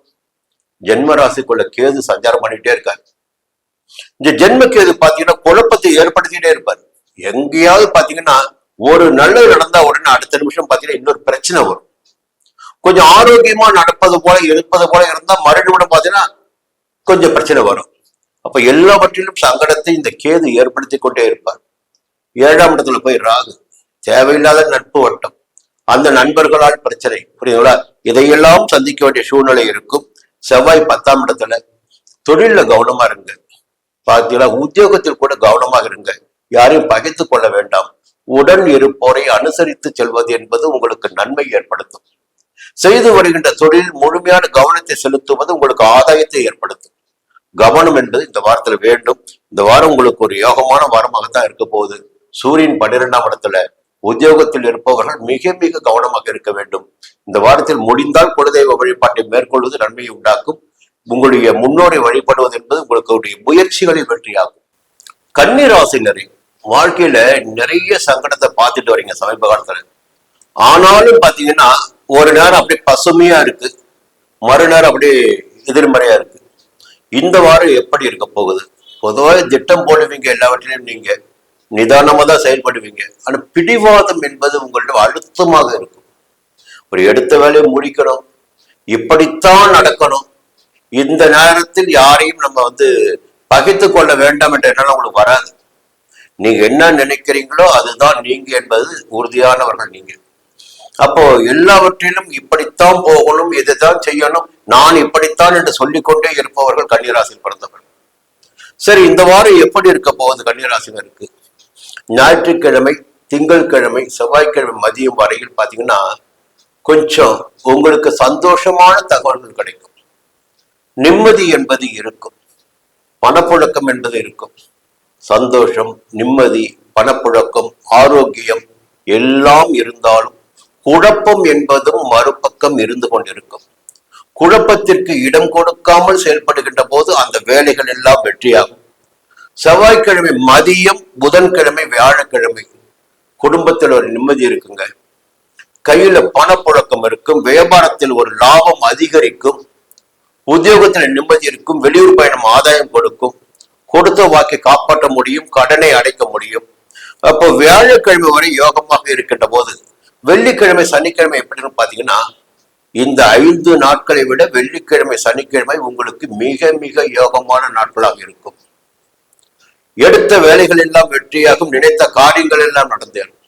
ஜென்ம ராசிக்குள்ள கேது சஞ்சாரம் பண்ணிட்டே இருக்காரு. இந்த ஜென்ம கேது பாத்தீங்கன்னா குழப்பத்தை ஏற்படுத்திட்டே இருப்பாரு. எங்கேயாவது பாத்தீங்கன்னா ஒரு நல்லது நடந்தா உடனே அடுத்த நிமிஷம் பாத்தீங்கன்னா இன்னொரு பிரச்சனை வரும். கொஞ்சம் ஆரோக்கியமா நடப்பது போல இருப்பது போல இருந்தா மறுநிமிடம் பாத்தீங்கன்னா கொஞ்சம் பிரச்சனை வரும். அப்ப எல்லாவற்றிலும் சங்கடத்தை இந்த கேது ஏற்படுத்தி கொண்டே இருப்பார். 7ஆம் இடத்துல போய் ராகு, தேவையில்லாத நட்பு வட்டம், அந்த நண்பர்களால் பிரச்சனை, புரியுங்களா? இதையெல்லாம் சந்திக்க வேண்டிய சூழ்நிலை இருக்கும். செவ்வாய் 10ஆம் இடத்துல, தொழில கவனமா இருங்க. பார்த்தீங்களா? உத்தியோகத்தில் கூட கவனமாக இருங்க. யாரையும் பகைத்து கொள்ள வேண்டாம். உடன் இருப்போரை அனுசரித்து செல்வது என்பது உங்களுக்கு நன்மை ஏற்படுத்தும். செய்து வருகின்ற தொழில் முழுமையான கவனத்தை செலுத்துவது உங்களுக்கு ஆதாயத்தை ஏற்படுத்தும். கவனம் என்பது இந்த வாரத்துல வேண்டும். இந்த வாரம் உங்களுக்கு ஒரு யோகமான வாரமாகத்தான் இருக்க போகுது. சூரியன் 12ஆம் இடத்துல, உத்தியோகத்தில் இருப்பவர்கள் மிக மிக கவனமாக இருக்க வேண்டும். இந்த வாரத்தில் முடிந்தால் குலதெய்வ வழிபாட்டை மேற்கொள்வது நன்மையை உண்டாக்கும். உங்களுடைய முன்னோரை வழிபடுவது என்பது உங்களுக்கு முயற்சிகளில் வெற்றியாகும். கன்னி ராசினரை வாழ்க்கையில நிறைய சங்கடத்தை பார்த்துட்டு வரீங்க சமீப காலத்துல. ஆனாலும் பாத்தீங்கன்னா ஒரு நேரம் அப்படியே பசுமையா இருக்கு, மறுநேரம் அப்படியே எதிர்மறையா இருக்கு. இந்த வாரம் எப்படி இருக்க போகுது? பொதுவாக திட்டம் போடுவீங்க, எல்லாவற்றிலையும் நீங்க நிதானமா தான் செயல்படுவீங்க. ஆனா பிடிவாதம் என்பது உங்கள்ட்ட அழுத்தமாக இருக்கும். ஒரு எடுத்த வேலையை முடிக்கணும், இப்படித்தான் நடக்கணும், இந்த நேரத்தில் யாரையும் நம்ம பகைத்து கொள்ள வேண்டாம் என்ற எண்ணம் உங்களுக்கு வராது. நீங்க என்ன நினைக்கிறீங்களோ அதுதான் நீங்க என்பது உறுதியானவர்கள் நீங்க. அப்போ எல்லாவற்றிலும் இப்படித்தான் போகணும், இதைத்தான் செய்யணும், நான் இப்படித்தான் என்று சொல்லிக்கொண்டே இருப்பவர்கள் கன்னிராசியில் பிறந்தவர்கள். சரி, இந்த வாரம் எப்படி இருக்க போகுது கன்னிராசினருக்கு? ஞாயிற்றுக்கிழமை, திங்கட்கிழமை, செவ்வாய்க்கிழமை மதியம் வரையில் பாத்தீங்கன்னா கொஞ்சம் உங்களுக்கு சந்தோஷமான தகவல்கள் கிடைக்கும். நிம்மதி என்பது இருக்கும், பணப்புழக்கம் என்பது இருக்கும். சந்தோஷம், நிம்மதி, பணப்புழக்கம், ஆரோக்கியம் எல்லாம் இருந்தாலும் குழப்பம் என்பதும் மறுபக்கம் இருந்து கொண்டிருக்கும். குழப்பத்திற்கு இடம் கொடுக்காமல் செயல்படுகின்ற போது அந்த வேலைகள் எல்லாம் வெற்றியாகும். செவ்வாய்க்கிழமை மதியம், புதன்கிழமை, வியாழக்கிழமை குடும்பத்தில் ஒரு நிம்மதி இருக்குங்க. கையில பணப்புழக்கம் இருக்கும், வியாபாரத்தில் ஒரு லாபம் அதிகரிக்கும், உத்தியோகத்தில் நிம்மதி இருக்கும், வெளியூர் பயணம் ஆதாயம் கொடுக்கும், கொடுத்த வாக்கை காப்பாற்ற முடியும், கடனை அடைக்க முடியும். அப்போ வியாழக்கிழமை வரை யோகமாக இருக்கின்ற போது வெள்ளிக்கிழமை, சனிக்கிழமை எப்படின்னு பாத்தீங்கன்னா இந்த 5 நாட்களை விட வெள்ளிக்கிழமை, சனிக்கிழமை உங்களுக்கு மிக மிக யோகமான நாட்களாக இருக்கும். எடுத்த வேலைகள் எல்லாம் வெற்றியாகும், நினைத்த காரியங்கள் எல்லாம் நடந்தேறும்.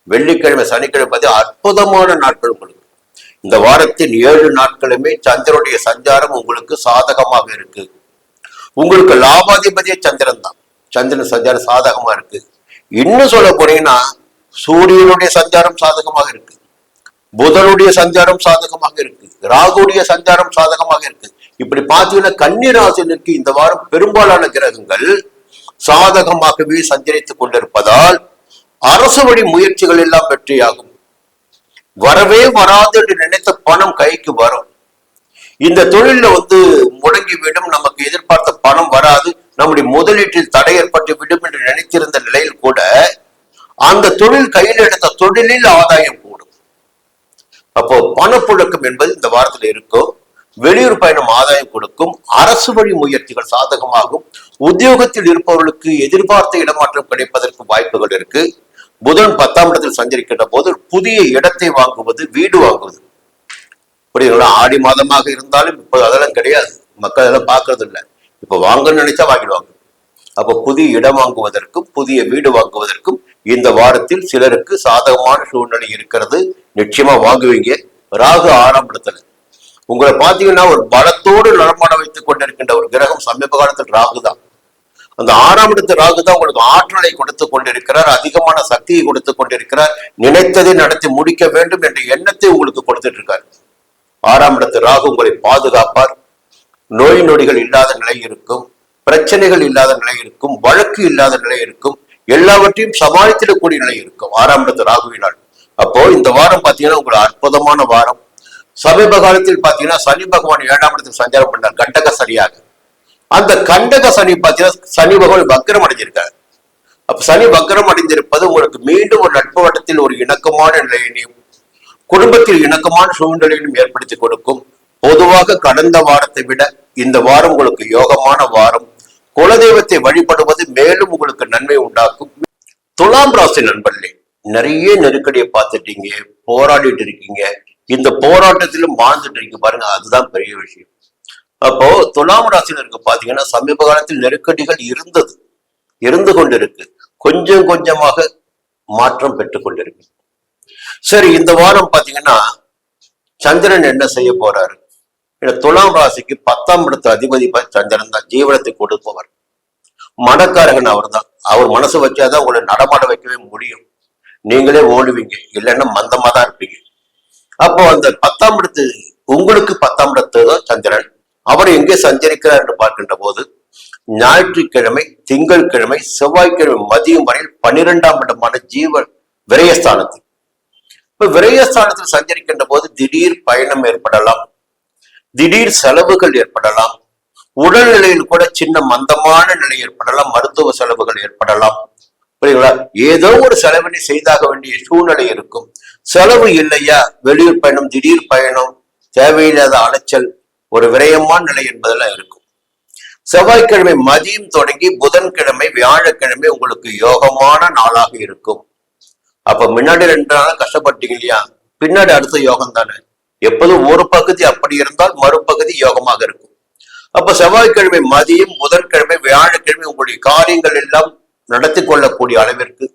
வெள்ளிக்கிழமை, சனிக்கிழமை அற்புதமான நாட்கள் உங்களுக்கு. இந்த வாரத்தின் 7 நாட்களுமே சந்திரனுடைய சஞ்சாரம் உங்களுக்கு சாதகமாக இருக்கு. உங்களுக்கு லாபாதிபதியே சந்திரன் தான். சந்திரன் சஞ்சாரம் சாதகமா இருக்கு. இன்னும் சொல்ல போனீங்கன்னா சூரியனுடைய சஞ்சாரம் சாதகமாக இருக்கு, புதனுடைய சஞ்சாரம் சாதகமாக இருக்கு, ராகுடைய சஞ்சாரம் சாதகமாக இருக்கு. இப்படி பார்த்தீங்கன்னா கன்னி ராசினருக்கு இந்த வாரம் பெரும்பாலான கிரகங்கள் சாதகமாகவே சஞ்சரித்துக் கொண்டிருப்பதால் அரசு வழி முயற்சிகள் எல்லாம் வெற்றியாகும். வரவே வராது என்று நினைத்த பணம் கைக்கு வரும். இந்த தொழில முடங்கிவிடும், நமக்கு எதிர்பார்த்த பணம் வராது, நம்முடைய முதலீட்டில் தடை ஏற்பட்டு விடும் என்று நினைத்திருந்த நிலையில் கூட அந்த தொழில் கையில் எடுத்த தொழிலில் ஆதாயம் கூடும். அப்போ பணப்புழக்கம் என்பது இந்த வாரத்தில் இருக்கும். வெளியூர் பயணம் ஆதாயம் கொடுக்கும், அரசு வழி முயற்சிகள் சாதகமாகும். உத்தியோகத்தில் இருப்பவர்களுக்கு எதிர்பார்த்த இடமாற்றம் கிடைப்பதற்கு வாய்ப்புகள் இருக்கு. புதன் 10ஆம் இடத்தில் சஞ்சரிக்கின்ற போது புதிய இடத்தை வாங்குவது, வீடு வாங்குவது, புரியுதுங்களா? ஆடி மாதமாக இருந்தாலும் இப்போ அதெல்லாம் கிடையாது, மக்கள் அதெல்லாம் பார்க்கறது இல்லை. இப்ப வாங்கன்னு நினைச்சா வாங்கிடுவாங்க. அப்ப புதிய இடம் வாங்குவதற்கும் புதிய வீடு வாங்குவதற்கும் இந்த வாரத்தில் சிலருக்கு சாதகமான சூழ்நிலை இருக்கிறது. நிச்சயமா வாங்குவீங்க. ராகு 6ஆம் இடத்துல உங்களை பாத்தீங்கன்னா ஒரு பலத்தோடு நலமான வைத்துக் கொண்டிருக்கின்ற ஒரு கிரகம் சமீப காலத்தில் ராகு தான். அந்த 6ஆம் இடத்து ராகு தான் உங்களுக்கு ஆற்றலை கொடுத்து கொண்டிருக்கிறார், அதிகமான சக்தியை கொடுத்து கொண்டிருக்கிறார், நினைத்ததை நடத்தி முடிக்க வேண்டும் என்ற எண்ணத்தை உங்களுக்கு கொடுத்துட்டு இருக்காரு. 6ஆம் இடத்து ராகு உங்களை பாதுகாப்பார். நோய் நொடிகள் இல்லாத நிலை இருக்கும், பிரச்சனைகள் இல்லாத நிலை இருக்கும், வழக்கு இல்லாத நிலை இருக்கும், எல்லாவற்றையும் சமாளித்திடக்கூடிய நிலை இருக்கும் 6ஆம் இடத்து ராகுவினால். அப்போ இந்த வாரம் பாத்தீங்கன்னா உங்களுக்கு அற்புதமான வாரம். சமீப காலத்தில் பாத்தீங்கன்னா சனி பகவான் 7ஆம் இடத்தில் சஞ்சாரம் பண்ணார் கண்டக சனியாக. அந்த கண்டக சனி பாத்தீங்கன்னா சனி பகவான் வக்ரம் அடைஞ்சிருக்காரு. அப்ப சனி வக்ரம் அடைந்திருப்பது உங்களுக்கு மீண்டும் ஒரு நட்பு வட்டத்தில் ஒரு இணக்கமான நிலையினையும் குடும்பத்தில் இணக்கமான சூழ்நிலையிலும் ஏற்படுத்தி கொடுக்கும். பொதுவாக கடந்த வாரத்தை விட இந்த வாரம் உங்களுக்கு யோகமான வாரம். குலதெய்வத்தை வழிபடுவது மேலும் உங்களுக்கு நன்மை உண்டாக்கும். துலாம் ராசி நண்பர்களே, நிறைய நெருக்கடியை பார்த்துட்டீங்க, போராடிட்டு இருக்கீங்க. இந்த போராட்டத்திலும் வாழ்ந்துட்டு இருக்கீங்க பாருங்க, அதுதான் பெரிய விஷயம். அப்போ துலாம் ராசினருக்கு பாத்தீங்கன்னா சமீப காலத்தில் நெருக்கடிகள் இருந்து கொண்டிருக்கு, கொஞ்சம் கொஞ்சமாக மாற்றம் பெற்றுக் கொண்டிருக்கு. சரி, இந்த வாரம் பாத்தீங்கன்னா சந்திரன் என்ன செய்ய போறாரு? துலாம் ராசிக்கு 10ஆம் இடத்து அதிபதி சந்திரன் தான், ஜீவனத்தை கொடுப்பவர், மனக்காரகன் அவர் தான். அவர் மனசு வச்சாதான் உங்களை நடமாட வைக்கவே முடியும். நீங்களே ஓடுவீங்க, இல்லைன்னா மந்தமா தான் இருப்பீங்க. அப்போ அந்த 10ஆம் இடத்து உங்களுக்கு 10ஆம் இடத்து தான் சந்திரன். அவர் எங்கே சஞ்சரிக்கிறார் என்று பார்க்கின்ற போது ஞாயிற்றுக்கிழமை, திங்கட்கிழமை, செவ்வாய்க்கிழமை மதியம் வரையில் 12ஆம் இடமான ஜீவ விரயஸ்தானத்தில். இப்ப விரயஸ்தானத்தில் சஞ்சரிக்கின்ற போது திடீர் பயணம் ஏற்படலாம், திடீர் செலவுகள் ஏற்படலாம், உடல்நிலையில் கூட சின்ன மந்தமான நிலை ஏற்படலாம், மருத்துவ செலவுகள் ஏற்படலாம். புரியுங்களா? ஏதோ ஒரு செலவினை செய்தாக வேண்டிய சூழ்நிலை இருக்கும். செலவு இல்லையா, வெளியூர் பயணம், திடீர் பயணம், தேவையில்லாத அலைச்சல், ஒரு விரயமான நிலை என்பதெல்லாம் இருக்கும். செவ்வாய்க்கிழமை மதியம் தொடங்கி புதன்கிழமை, வியாழக்கிழமை உங்களுக்கு யோகமான நாளாக இருக்கும். அப்ப முன்னாடி 2 நாள் கஷ்டப்பட்டீங்க இல்லையா, பின்னாடி அடுத்த யோகம் தானே. எப்போதும் ஒரு பகுதி அப்படி இருந்தால் மறுபகுதி யோகமாக இருக்கும். அப்ப செவ்வாய்க்கிழமை மதியம், புதன்கிழமை, வியாழக்கிழமை உங்களுடைய காரியங்கள் எல்லாம் நடத்தி கொள்ளக்கூடிய அளவிற்கு,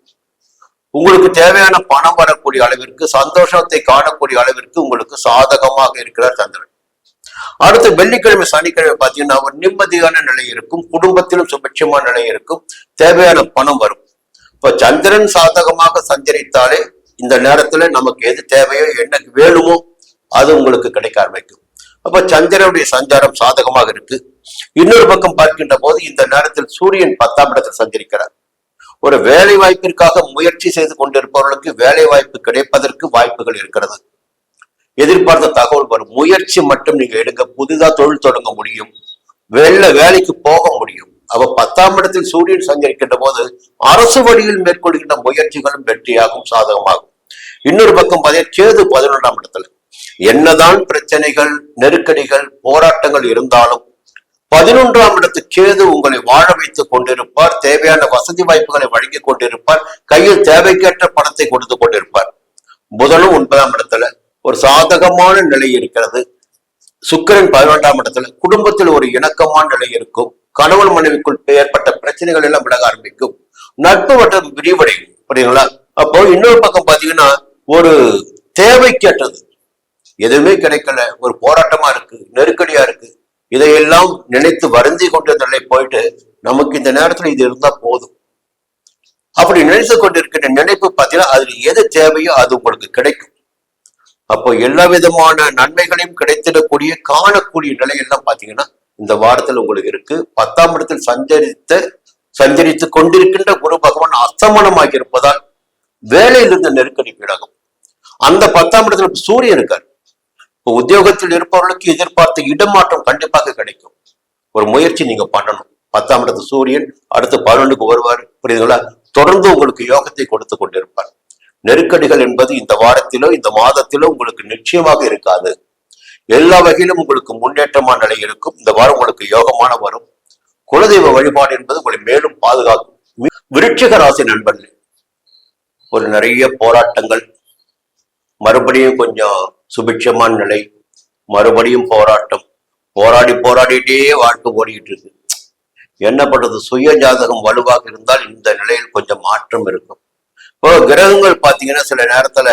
உங்களுக்கு தேவையான பணம் வரக்கூடிய அளவிற்கு, சந்தோஷத்தை காணக்கூடிய அளவிற்கு உங்களுக்கு சாதகமாக இருக்கிறார் சந்திரன். அடுத்து வெள்ளிக்கிழமை, சனிக்கிழமை பார்த்தீங்கன்னா ஒரு நிம்மதியான நிலை இருக்கும், குடும்பத்திலும் சுபட்சமான நிலை இருக்கும், தேவையான பணம் வரும். இப்ப சந்திரன் சாதகமாக சஞ்சரித்தாலே இந்த நேரத்துல நமக்கு எது தேவையோ, என்ன வேணுமோ அது உங்களுக்கு கிடைக்க ஆரம்பிக்கும். அப்ப சந்திரனுடைய சஞ்சாரம் சாதகமாக இருக்கு. இன்னொரு பக்கம் பார்க்கின்ற போது இந்த நேரத்தில் சூரியன் 10ஆம் இடத்தில் சஞ்சரிக்கிறார். ஒரு வேலை வாய்ப்பிற்காக முயற்சி செய்து கொண்டிருப்பவர்களுக்கு வேலை வாய்ப்பு கிடைப்பதற்கு வாய்ப்புகள் இருக்கிறது. எதிர்பார்த்த தகவல் வரும். முயற்சி மட்டும் நீங்க எடுங்க, புதிதா தொழில் தொடங்க முடியும், வேலைக்கு போக முடியும். அவ 10ஆம் இடத்தில் சூரியன் சஞ்சரிக்கின்ற போது அரசு வழியில் மேற்கொள்கின்ற முயற்சிகளும் வெற்றியாகும், சாதகமாகும். இன்னொரு பக்கம் பார்த்தீங்கன்னா கேது 11ஆம் இடத்துல. என்னதான் பிரச்சனைகள், நெருக்கடிகள், போராட்டங்கள் இருந்தாலும் 11ஆம் இடத்து கேது உங்களை வாழ வைத்துக் கொண்டிருப்பார், தேவையான வசதி வாய்ப்புகளை வழங்கி கொண்டிருப்பார், கையில் தேவைக்கேற்ற பணத்தை கொடுத்து கொண்டிருப்பார். புதனும் 9ஆம் இடத்துல ஒரு சாதகமான நிலை இருக்கிறது. சுக்கிரன் 11ஆம் இடத்துல குடும்பத்தில் ஒரு இணக்கமான நிலை இருக்கும். கணவன் மனைவிக்குள் ஏற்பட்ட பிரச்சனைகள் எல்லாம் விலக ஆரம்பிக்கும். நட்பு வட்டம் விரிவடையும். புரியுங்களா? அப்போ இன்னொரு பக்கம் பாத்தீங்கன்னா ஒரு தேவைக்கேற்றது எதுவுமே கிடைக்கல, ஒரு போராட்டமா இருக்கு, நெருக்கடியா இருக்கு, இதையெல்லாம் நினைத்து வருந்தி கொண்டிருந்த நிலை போயிட்டு நமக்கு இந்த நேரத்துல இது இருந்தா போதும் அப்படி நினைத்து கொண்டிருக்கிற நினைப்பு பார்த்தீங்கன்னா அதுல எது தேவையோ அது உங்களுக்கு கிடைக்கும். அப்போ எல்லா விதமான நன்மைகளையும் கிடைத்திடக்கூடிய காணக்கூடிய நிலையெல்லாம் பாத்தீங்கன்னா இந்த வாரத்தில் உங்களுக்கு இருக்கு. 10ஆம் இடத்தில் சஞ்சரித்து கொண்டிருக்கின்ற குரு பகவான் அஸ்தமனமாக இருப்பதால் வேலையில் இருந்த நெருக்கடி பீடகம். அந்த 10ஆம் இடத்துல சூரியன் இருக்கார். இப்போ உத்தியோகத்தில் இருப்பவர்களுக்கு எதிர்பார்த்த இடமாற்றம் கண்டிப்பாக கிடைக்கும். ஒரு முயற்சி நீங்க பண்ணணும். 10ஆம் இடத்து சூரியன் அடுத்து 11க்கு வருவார். புரியுதுங்களா? தொடர்ந்து உங்களுக்கு யோகத்தை கொடுத்து கொண்டிருப்பார். நெருக்கடிகள் என்பது இந்த வாரத்திலோ இந்த மாதத்திலோ உங்களுக்கு நிச்சயமாக இருக்காது. எல்லா வகையிலும் உங்களுக்கு முன்னேற்றமான நிலை இருக்கும். இந்த வாரம் உங்களுக்கு யோகமான வரும். குலதெய்வ வழிபாடு என்பது உங்களை மேலும் பாதுகாக்கும். விருச்சிக ராசி நண்பர்கள், ஒரு நிறைய போராட்டங்கள், மறுபடியும் கொஞ்சம் சுபிட்சமான நிலை, மறுபடியும் போராட்டம், போராடிட்டே வாழ்க்கை ஓடிட்டு இருக்கு. என்ன பண்றது? சுய ஜாதகம் வலுவாக இருந்தால் இந்த நிலையில் கொஞ்சம் மாற்றம் இருக்கும். இப்போ கிரகங்கள் பாத்தீங்கன்னா சில நேரத்துல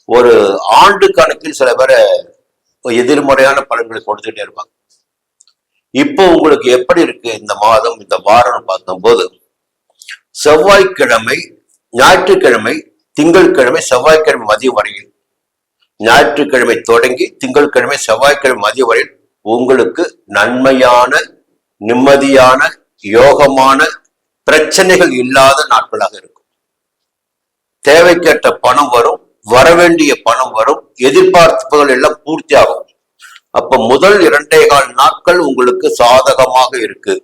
ஒரு ஆண்டு கணக்கில் சில பேரை எதிர்மறையான பலன்களை கொடுத்துட்டே இருப்பாங்க. இப்போ உங்களுக்கு எப்படி இருக்கு இந்த மாதம், இந்த வாரம் பார்க்கும்போது செவ்வாய்க்கிழமை, ஞாயிற்றுக்கிழமை, திங்கட்கிழமை, செவ்வாய்க்கிழமை மதியம் வரையில் ஞாயிற்றுக்கிழமை தொடங்கி திங்கட்கிழமை செவ்வாய்க்கிழமை மதியம் வரையில் உங்களுக்கு நன்மையான, நிம்மதியான, யோகமான, பிரச்சனைகள் இல்லாத நாட்களாக இருக்கும். தேவைக்கேற்ற பணம் வரும், வரவேண்டிய பணம் வரும், எதிர்பார்ப்புகள் எல்லாம் பூர்த்தி ஆகும். அப்ப முதல் 2.25 நாட்கள் உங்களுக்கு சாதகமாக இருக்கு.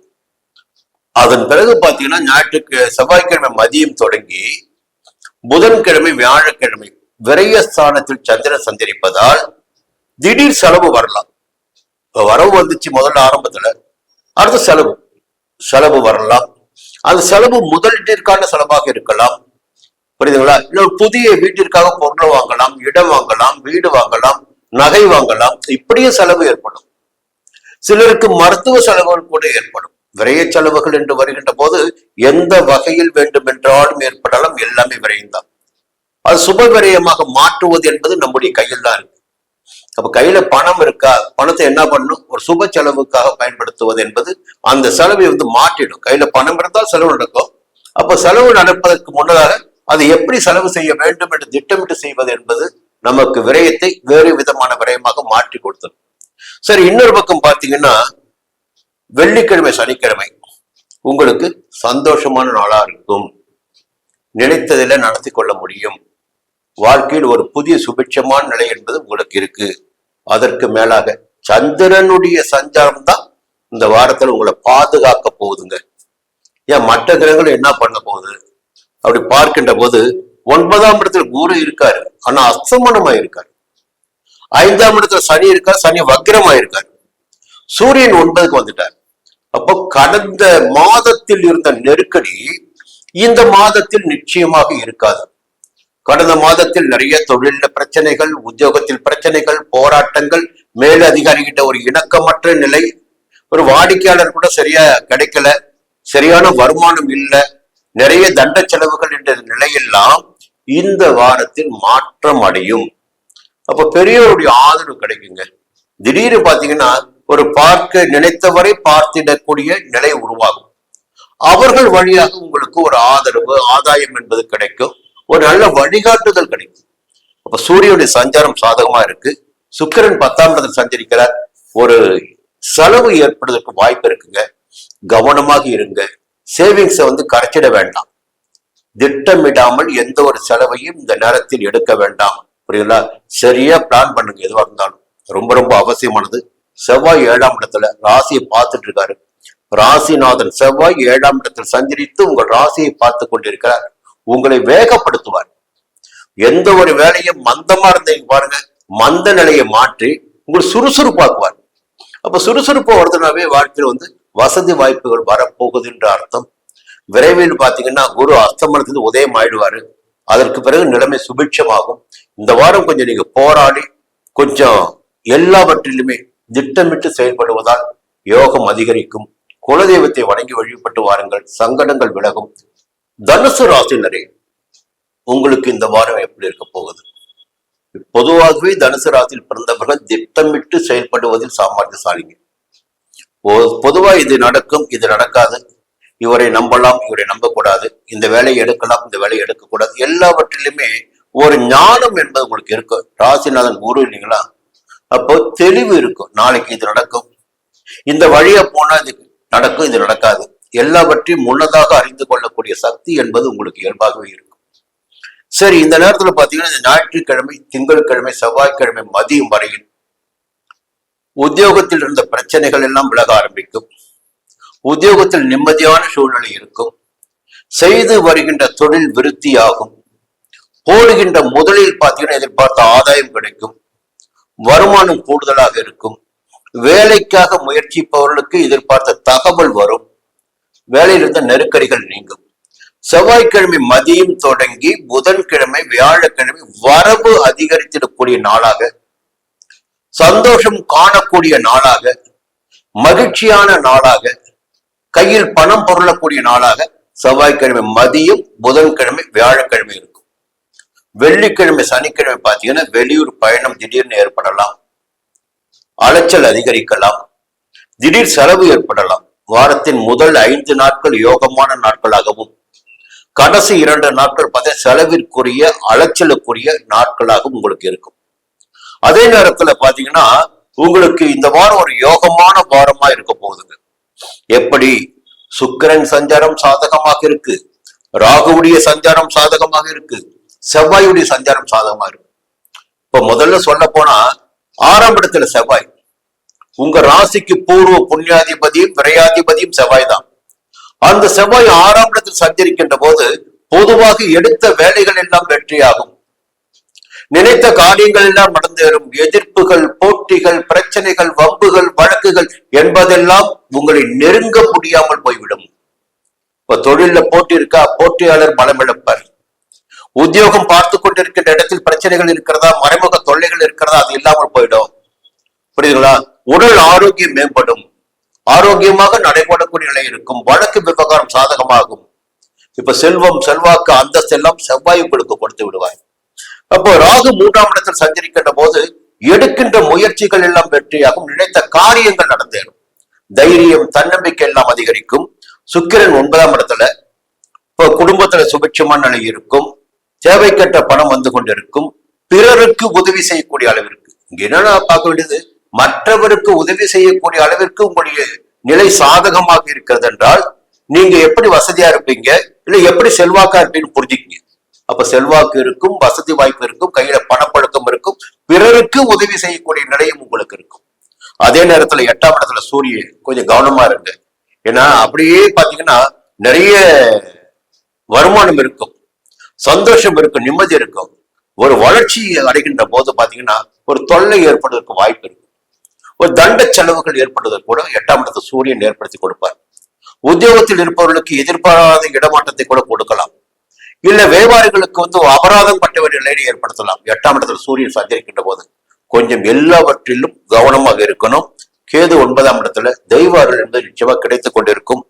அதன் பிறகு பாத்தீங்கன்னா செவ்வாய்க்கிழமை மதியம் தொடங்கி புதன்கிழமை வியாழக்கிழமை விரயஸ்தானத்தில் சந்திரன் சஞ்சரிப்பதால் திடீர் செலவு வரலாம். வரவு வந்துச்சு முதல்ல ஆரம்பத்துல, அடுத்த செலவு வரலாம். அந்த செலவு முதலீட்டிற்கான செலவாக இருக்கலாம், புரியுதுங்களா? இல்லை புதிய வீட்டிற்காக பொருளை வாங்கலாம், இடம் வாங்கலாம், வீடு வாங்கலாம், நகை வாங்கலாம், இப்படியே செலவு ஏற்படும். சிலருக்கு மருத்துவ செலவுகள் கூட ஏற்படும். விரைய செலவுகள் என்று வருகின்ற போது எந்த வகையில் வேண்டுமென்றாலும் ஏற்படலாம், எல்லாமே விரயம்தான். அது சுப விரயமாக மாற்றுவது என்பது நம்முடைய கையில் தான் இருக்கு. அப்ப கையில பணம் இருக்கா, பணத்தை என்ன பண்ணணும், ஒரு சுப செலவுக்காக பயன்படுத்துவது என்பது அந்த செலவை மாற்றிடும். கையில பணம் இருந்தால் செலவு நடக்கும். அப்ப செலவு நடப்பதற்கு முன்னதாக அதை எப்படி செலவு செய்ய வேண்டும் என்று திட்டமிட்டு செய்வது என்பது நமக்கு விரயத்தை வேறு விதமான விரயமாக மாற்றி கொடுத்தது. சரி, இன்னொரு பக்கம் பாத்தீங்கன்னா வெள்ளிக்கிழமை சனிக்கிழமை உங்களுக்கு சந்தோஷமான நாளா இருக்கும். நினைத்ததில் நடத்தி கொள்ள முடியும். வாழ்க்கையில் ஒரு புதிய சுபிட்சமான நிலை என்பது உங்களுக்கு இருக்கு. அதற்கு மேலாக சந்திரனுடைய சஞ்சாரம் தான் இந்த வாரத்தில் உங்களை பாதுகாக்க போகுதுங்க. ஏன் மற்ற கிரகங்கள் என்ன பண்ண போகுது அப்படி பார்க்கின்ற போது 9ஆம் இடத்துல குரு இருக்காரு, ஆனா அஸ்தமனமா இருக்காரு. 5ஆம் இடத்துல சனி இருக்காரு, சனி வக்ரமா இருக்காரு. சூரியன் 9க்கு வந்துட்டார். அப்போ கடந்த மாதத்தில் இருந்த நெருக்கடி இந்த மாதத்தில் நிச்சயமாக இருக்காது. கடந்த மாதத்தில் நிறைய தொழில பிரச்சனைகள், உத்தியோகத்தில் பிரச்சனைகள், போராட்டங்கள், மேலதிகாரிகிட்ட ஒரு இணக்கமற்ற நிலை, ஒரு வாடிக்கையாளர் கூட சரியா கிடைக்கல, சரியான வருமானம் இல்லை, நிறைய தண்ட செலவுகள் என்ற நிலையெல்லாம் இந்த வாரத்தில் மாற்றம் அடையும். அப்ப பெரியவருடைய ஆதரவு கிடைக்குங்க. திடீர்னு பாத்தீங்கன்னா ஒரு பார்க்க நினைத்தவரை பார்த்திடக்கூடிய நிலை உருவாகும். அவர்கள் வழியாக உங்களுக்கு ஒரு ஆதரவு, ஆதாயம் என்பது கிடைக்கும். ஒரு நல்ல வழிகாட்டுதல் கிடைக்கும். அப்ப சூரியனுடைய சஞ்சாரம் சாதகமா இருக்கு. சுக்கிரன் 10ஆம் இடத்தில் சஞ்சரிக்கிறார். ஒரு செலவு ஏற்படுவதற்கு வாய்ப்பு இருக்குங்க. கவனமாக இருங்க. சேவிங்ஸை கரைச்சிட வேண்டாம். திட்டமிடாமல் எந்த ஒரு செலவையும் இந்த நேரத்தில் எடுக்க வேண்டாம். புரியுங்களா? சரியா பிளான் பண்ணுங்க. எதுவாக இருந்தாலும் ரொம்ப ரொம்ப அவசியமானது. செவ்வாய் 7ஆம் இடத்துல ராசியை பார்த்துட்டு இருக்காரு. ராசிநாதன் செவ்வாய் 7ஆம் இடத்தில் சஞ்சரித்து உங்கள் ராசியை பார்த்து கொண்டிருக்கிறார். உங்களை வேகப்படுத்துவார். எந்த ஒரு வேலையும் மந்தமா இருந்தீங்க பாருங்க, மந்த நிலையை மாற்றி உங்களை சுறுசுறுப்பாக்குவார். அப்ப சுறுசுறுப்பு வருதுனாவே வாழ்க்கையில் வசதி வாய்ப்புகள் வரப்போகுது என்ற அர்த்தம். விரைவில் பாத்தீங்கன்னா குரு அஸ்தமனத்துக்கு உதயம் ஆயிடுவாரு. அதற்கு பிறகு நிலைமை சுபிட்சமாகும். இந்த வாரம் கொஞ்சம் நீங்க போராடி கொஞ்சம் எல்லாவற்றிலுமே திட்டமிட்டு செயல்படுவதால் யோகம் அதிகரிக்கும். குலதெய்வத்தை வணங்கி வழிபட்டு வாருங்கள், சங்கடங்கள் விலகும். தனுசு ராசினரே, உங்களுக்கு இந்த வாரம் எப்படி இருக்க போகுது? பொதுவாகவே தனுசு ராசியில் பிறந்தவர்கள் திட்டமிட்டு செயல்படுவதில் சாமர்த்தியசாலிங்க. பொதுவா இது நடக்கும், இது நடக்காது, இவரை நம்பலாம், இவரை நம்பக்கூடாது, இந்த வேலையை எடுக்கலாம், இந்த வேலையை எடுக்கக்கூடாது, எல்லாவற்றிலுமே ஒரு ஞானம் என்பது உங்களுக்கு இருக்கும். ராசிநாதன் குரு இல்லைங்களா? அப்போ தெளிவு இருக்கும். நாளைக்கு இது நடக்கும், இந்த வழியா போனா இது நடக்கும், இது நடக்காது, எல்லாவற்றையும் முன்னதாக அறிந்து கொள்ளக்கூடிய சக்தி என்பது உங்களுக்கு இயல்பாகவே இருக்கும். சரி, இந்த நேரத்துல பாத்தீங்கன்னா இந்த ஞாயிற்றுக்கிழமை, திங்கட்கிழமை, செவ்வாய்க்கிழமை மதியம் வரையில் உத்தியோகத்தில் இருந்த பிரச்சனைகள் எல்லாம் விலக ஆரம்பிக்கும். உத்தியோகத்தில் நிம்மதியான சூழ்நிலை இருக்கும். செய்து வருகின்ற தொழில் விருத்தியாகும். போடுகின்ற முதலில் பார்த்தீங்கன்னா எதிர்பார்த்த ஆதாயம் கிடைக்கும். வருமானம் கூடுதலாக இருக்கும். வேலைக்காக முயற்சிப்பவர்களுக்கு எதிர்பார்த்த தகவல் வரும். வேலையில் இருந்த நெருக்கடிகள் நீங்கும். செவ்வாய்க்கிழமை மதியம் தொடங்கி புதன்கிழமை, வியாழக்கிழமை வரவு அதிகரித்திடக்கூடிய நாளாக, சந்தோஷம் காணக்கூடிய நாளாக, மகிழ்ச்சியான நாளாக, கையில் பணம் பொருளக்கூடிய நாளாக செவ்வாய்க்கிழமை மதியம், புதன்கிழமை, வியாழக்கிழமை இருக்கும். வெள்ளிக்கிழமை, சனிக்கிழமை பார்த்தீங்கன்னா வெளியூர் பயணம் திடீர்னு ஏற்படலாம், அலைச்சல் அதிகரிக்கலாம், திடீர் செலவு ஏற்படலாம். வாரத்தின் முதல் 5 நாட்கள் யோகமான நாட்களாகவும் கடைசி 2 நாட்கள் பார்த்தா செலவிற்குரிய, அலைச்சலுக்குரிய நாட்களாகவும் உங்களுக்கு இருக்கும். அதே நேரத்துல பாத்தீங்கன்னா உங்களுக்கு இந்த வாரம் ஒரு யோகமான வாரமா இருக்க போகுதுங்க. எப்படி சுக்கிரன் சஞ்சாரம் சாதகமாக இருக்கு, ராகுவுடைய சஞ்சாரம் சாதகமாக இருக்கு, செவ்வாயுடைய சஞ்சாரம் சாதகமா இருக்கு. இப்ப முதல்ல சொல்ல போனா 6ஆம் இடத்துல செவ்வாய், உங்க ராசிக்கு பூர்வ புண்ணியாதிபதியும் விரையாதிபதியும் செவ்வாய் தான். அந்த செவ்வாய் 6ஆம் இடத்தில் சஞ்சரிக்கின்ற போது பொதுவாக எடுத்த வேலைகள் எல்லாம் வெற்றியாகும், நினைத்த காரியங்கள் எல்லாம் நடந்தேறும். எதிர்ப்புகள், போட்டிகள், பிரச்சனைகள், வம்புகள், வழக்குகள் என்பதெல்லாம் உங்களை நெருங்க முடியாமல் போய்விடும். இப்ப தொழில போட்டி இருக்கா, போட்டியாளர் பலமிழப்பார். உத்தியோகம் பார்த்து கொண்டிருக்கின்ற இடத்தில் பிரச்சனைகள் இருக்கிறதா, மறைமுக தொல்லைகள் இருக்கிறதா, அது இல்லாமல் போயிடும். புரியுதுங்களா? உடல் ஆரோக்கியம் மேம்படும், ஆரோக்கியமாக நடைபெறக்கூடிய நிலை இருக்கும், வழக்கு விவகாரம் சாதகமாகும். இப்ப செல்வம், செல்வாக்கு, அந்தஸ்து எல்லாம் செவ்வாய் உங்களுக்கு கொடுத்து விடுவாய். அப்போ ராகு 3ஆம் இடத்தில் சஞ்சரிக்கின்ற போது எடுக்கின்ற முயற்சிகள் எல்லாம் வெற்றியாகும், நினைத்த காரியங்கள் நடந்தேறும், தைரியம், தன்னம்பிக்கை எல்லாம் அதிகரிக்கும். சுக்கிரன் 9ஆம் இடத்துல, இப்போ குடும்பத்துல சுபிட்சமான நிலை இருக்கும், தேவைக்கற்ற பணம் வந்து கொண்டிருக்கும், பிறருக்கு உதவி செய்யக்கூடிய அளவிற்கு. இங்க என்னன்னா பார்க்க வேண்டியது, மற்றவருக்கு உதவி செய்யக்கூடிய அளவிற்கு உங்களுடைய நிலை சாதகமாக இருக்கிறது என்றால் நீங்க எப்படி வசதியா இருப்பீங்க, இல்ல எப்படி செல்வாக்கா இருப்பீங்கன்னு புரிஞ்சுக்கீங்க. அப்ப செல்வாக்கு இருக்கும், வசதி வாய்ப்பு இருக்கும், கையில பணப்பழக்கம் இருக்கும், பிறருக்கு உதவி செய்யக்கூடிய நிலையும் உங்களுக்கு இருக்கும். அதே நேரத்துல 8ஆம் இடத்துல சூரியன், கொஞ்சம் கவனமா இருங்க. ஏன்னா அப்படியே பாத்தீங்கன்னா நிறைய வருமானம் இருக்கும், சந்தோஷம் இருக்கும், நிம்மதி இருக்கும். ஒரு வளர்ச்சி அடைகின்ற போது பாத்தீங்கன்னா ஒரு தொல்லை ஏற்படுவதற்கு வாய்ப்பு இருக்கும், ஒரு தண்ட செலவுகள் ஏற்படுவதற்கு கூட 8ஆம் இடத்துல சூரியன் ஏற்படுத்தி கொடுப்பார். உத்தியோகத்தில் இருப்பவர்களுக்கு எதிர்பாராத இடமாற்றத்தை கூட கொடுக்கலாம், இல்ல வியாபாரிகளுக்கு அபராதம் பட்ட ஒரு நிலையை ஏற்படுத்தலாம். 8ஆம் இடத்துல சூரியன் சஞ்சரிக்கின்ற போது கொஞ்சம் எல்லாவற்றிலும் கவனமாக இருக்கணும். கேது 9ஆம் இடத்துல, தெய்வ அருள் என்பது நிச்சயமா கிடைத்துக் கொண்டிருக்கும்.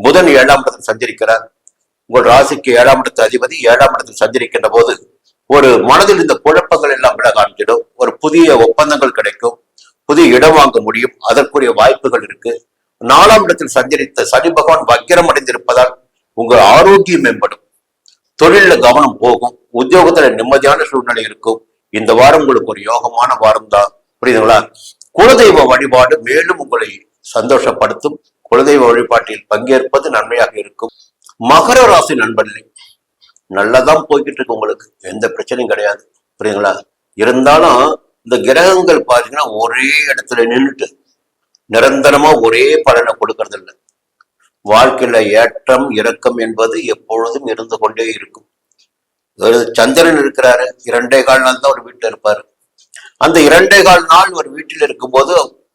புதன் 7ஆம் இடத்தில் சஞ்சரிக்கிறார், உங்கள் ராசிக்கு 7ஆம் இடத்து அதிபதி 7ஆம் இடத்தில் சஞ்சரிக்கின்ற போது ஒரு மனதில் இந்த குழப்பங்கள் எல்லாம் விட காமிச்சிடும், ஒரு புதிய ஒப்பந்தங்கள் கிடைக்கும், புதிய இடம் வாங்க முடியும், அதற்குரிய வாய்ப்புகள் இருக்கு. 4ஆம் இடத்தில் சஞ்சரித்த சனி பகவான் வக்கிரம் அடைந்திருப்பதால் உங்கள் ஆரோக்கியம் மேம்படும், தொழில கவனம் போகும், உத்தியோகத்துல நிம்மதியான சூழ்நிலை இருக்கும். இந்த வாரம் உங்களுக்கு ஒரு யோகமான வாரம் தான். புரியுதுங்களா? குலதெய்வ வழிபாடு மேலும் உங்களை சந்தோஷப்படுத்தும். குலதெய்வ வழிபாட்டில் பங்கேற்பது நன்மையாக இருக்கும். மகர ராசி நண்பர்களே, நல்லதான் போய்கிட்டு இருக்கு, உங்களுக்கு எந்த பிரச்சனையும் கிடையாது. புரியுதுங்களா? இருந்தாலும் இந்த கிரகங்கள் பாத்தீங்கன்னா ஒரே இடத்துல நின்றுட்டு நிரந்தரமா ஒரே பலனை கொடுக்கறது இல்லை. வாழ்க்கையில ஏற்றம் இறக்கம் என்பது எப்பொழுதும் இருந்து கொண்டே இருக்கும். சந்திரன் இருக்கிறாரு, 2.25 நாள் தான் ஒரு வீட்டுல இருப்பாரு. அந்த 2.25 நாள் ஒரு வீட்டில் இருக்கும்போது